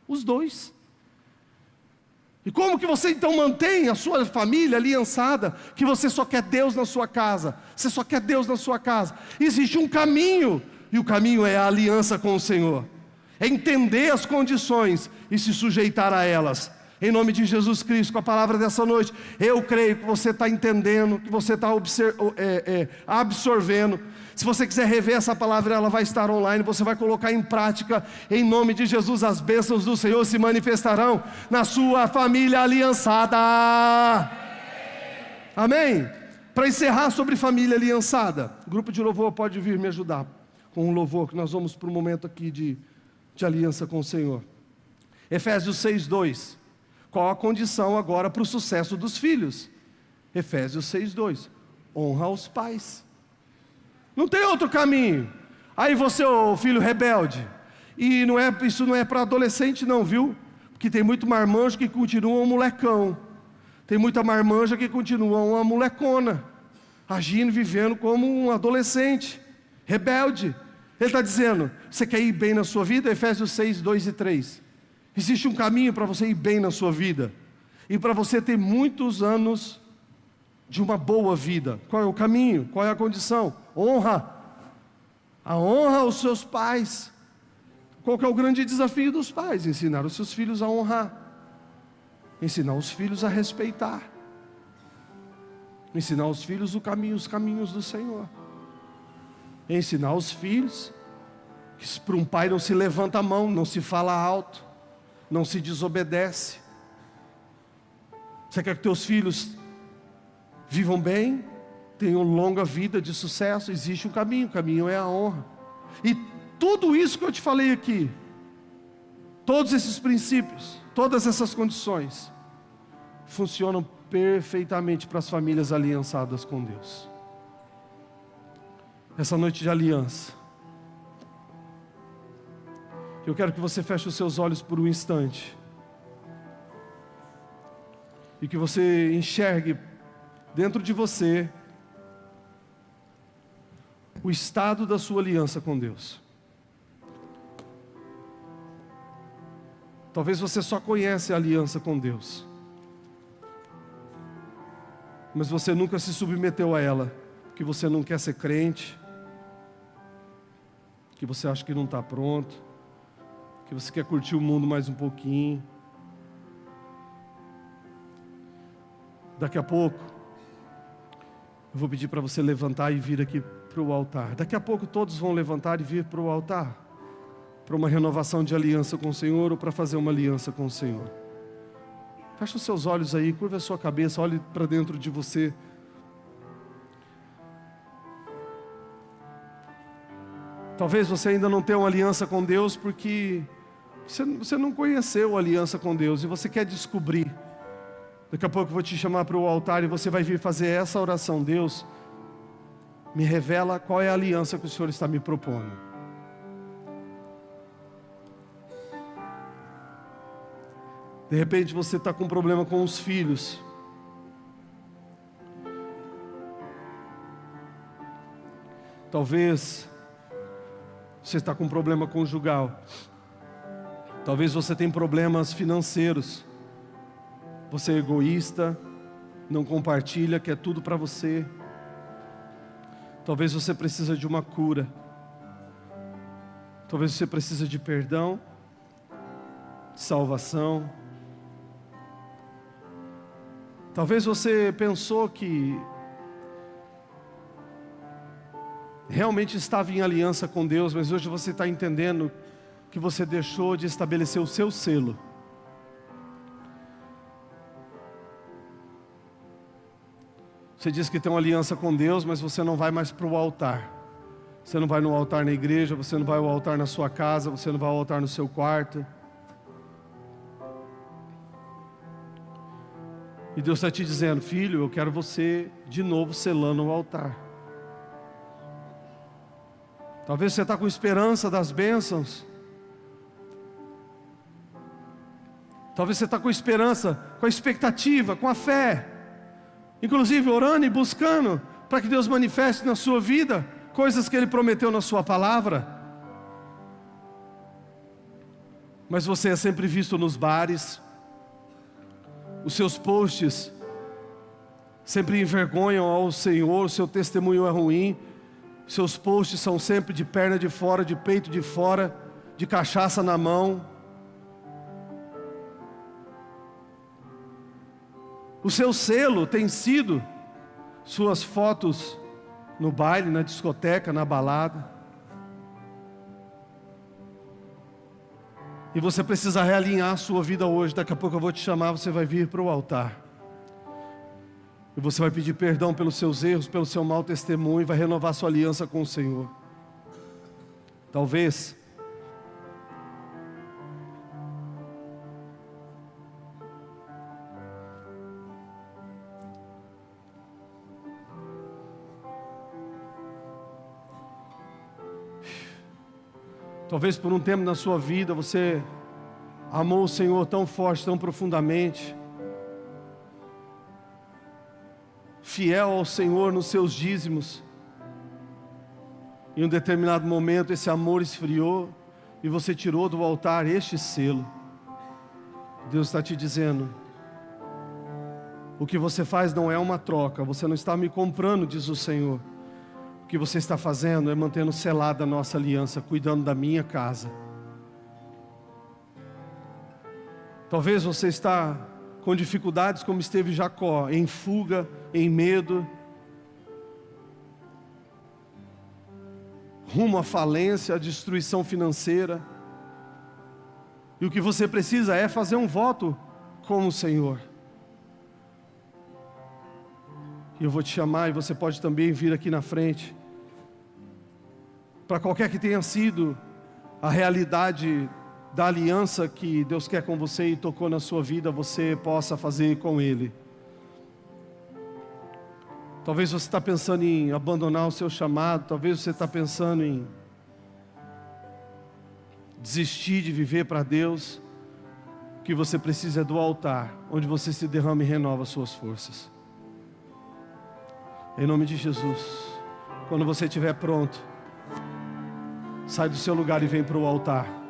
Os dois. E como que você então mantém a sua família aliançada, que você só quer Deus na sua casa? Você só quer Deus na sua casa. Existe um caminho, e o caminho é a aliança com o Senhor. É entender as condições e se sujeitar a elas. Em nome de Jesus Cristo, com a palavra dessa noite, eu creio que você está entendendo, que você está absorvendo. Se você quiser rever essa palavra, ela vai estar online, você vai colocar em prática. Em nome de Jesus, as bênçãos do Senhor se manifestarão na sua família aliançada. Amém? Para encerrar sobre família aliançada, o grupo de louvor pode vir me ajudar com um louvor, que nós vamos para um momento aqui de aliança com o Senhor. Efésios 6:2. Qual a condição agora para o sucesso dos filhos? Efésios 6:2. Honra aos pais. Não tem outro caminho. Aí você, ô filho rebelde, e isso não é para adolescente não, viu? Porque tem muito marmanjo que continua um molecão. Tem muita marmanja que continua uma molecona, agindo, vivendo como um adolescente, rebelde. Ele está dizendo, você quer ir bem na sua vida? Efésios 6:2 e 3. Existe um caminho para você ir bem na sua vida, e para você ter muitos anos de uma boa vida. Qual é o caminho? Qual é a condição? Honra. A honra aos seus pais. Qual que é o grande desafio dos pais? Ensinar os seus filhos a honrar. Ensinar os filhos a respeitar. Ensinar os filhos os caminhos do Senhor. Ensinar os filhos que para um pai não se levanta a mão, não se fala alto, não se desobedece. Você quer que teus filhos vivam bem, tenham longa vida de sucesso? Existe um caminho, o caminho é a honra. E tudo isso que eu te falei aqui, todos esses princípios, todas essas condições, funcionam perfeitamente para as famílias aliançadas com Deus. Essa noite de aliança, eu quero que você feche os seus olhos por um instante, e que você enxergue dentro de você o estado da sua aliança com Deus. Talvez você só conhece a aliança com Deus, mas você nunca se submeteu a ela, porque você não quer ser crente, que você acha que não está pronto, que você quer curtir o mundo mais um pouquinho. Daqui a pouco eu vou pedir para você levantar e vir aqui para o altar. Daqui a pouco todos vão levantar e vir para o altar, para uma renovação de aliança com o Senhor, ou para fazer uma aliança com o Senhor. Feche os seus olhos aí, curva a sua cabeça, olhe para dentro de você. Talvez você ainda não tenha uma aliança com Deus, porque você não conheceu a aliança com Deus, e você quer descobrir. Daqui a pouco eu vou te chamar para o altar, e você vai vir fazer essa oração. Deus, me revela qual é a aliança que o Senhor está me propondo. De repente você está com um problema com os filhos. Talvez você está com um problema conjugal. Talvez você tenha problemas financeiros. Você é egoísta, não compartilha, quer tudo para você. Talvez você precisa de uma cura. Talvez você precisa de perdão, de salvação. Talvez você pensou que realmente estava em aliança com Deus, mas hoje você está entendendo que você deixou de estabelecer o seu selo. Você diz que tem uma aliança com Deus, mas você não vai mais para o altar. Você não vai no altar na igreja, você não vai ao altar na sua casa, você não vai ao altar no seu quarto. E Deus está te dizendo, filho, eu quero você de novo selando o altar. Talvez você está com esperança das bênçãos. Talvez você está com esperança, com a expectativa, com a fé. Inclusive orando e buscando para que Deus manifeste na sua vida coisas que Ele prometeu na sua palavra. mas você é sempre visto nos bares. Os seus posts sempre envergonham ao Senhor, o seu testemunho é ruim. Seus posts são sempre de perna de fora, de peito de fora, de cachaça na mão. O seu selo tem sido suas fotos no baile, na discoteca, na balada. E você precisa realinhar a sua vida hoje. Daqui a pouco eu vou te chamar, você vai vir para o altar. E você vai pedir perdão pelos seus erros, pelo seu mau testemunho, e vai renovar sua aliança com o Senhor. Talvez por um tempo na sua vida você amou o Senhor tão forte, tão profundamente, fiel ao Senhor nos seus dízimos. Em um determinado momento esse amor esfriou e você tirou do altar este selo. Deus está te dizendo: o que você faz não é uma troca, você não está me comprando, diz o Senhor. O que você está fazendo é mantendo selada a nossa aliança, cuidando da minha casa. Talvez você está com dificuldades como esteve Jacó, em fuga, em medo, rumo à falência, à destruição financeira. E o que você precisa é fazer um voto com o Senhor. E eu vou te chamar, e você pode também vir aqui na frente. Para qualquer que tenha sido a realidade da aliança que Deus quer com você e tocou na sua vida, você possa fazer com Ele. Talvez você está pensando em abandonar o seu chamado, talvez você está pensando em desistir de viver para Deus. O que você precisa é do altar, onde você se derrama e renova suas forças. Em nome de Jesus, quando você estiver pronto, sai do seu lugar e vem para o altar.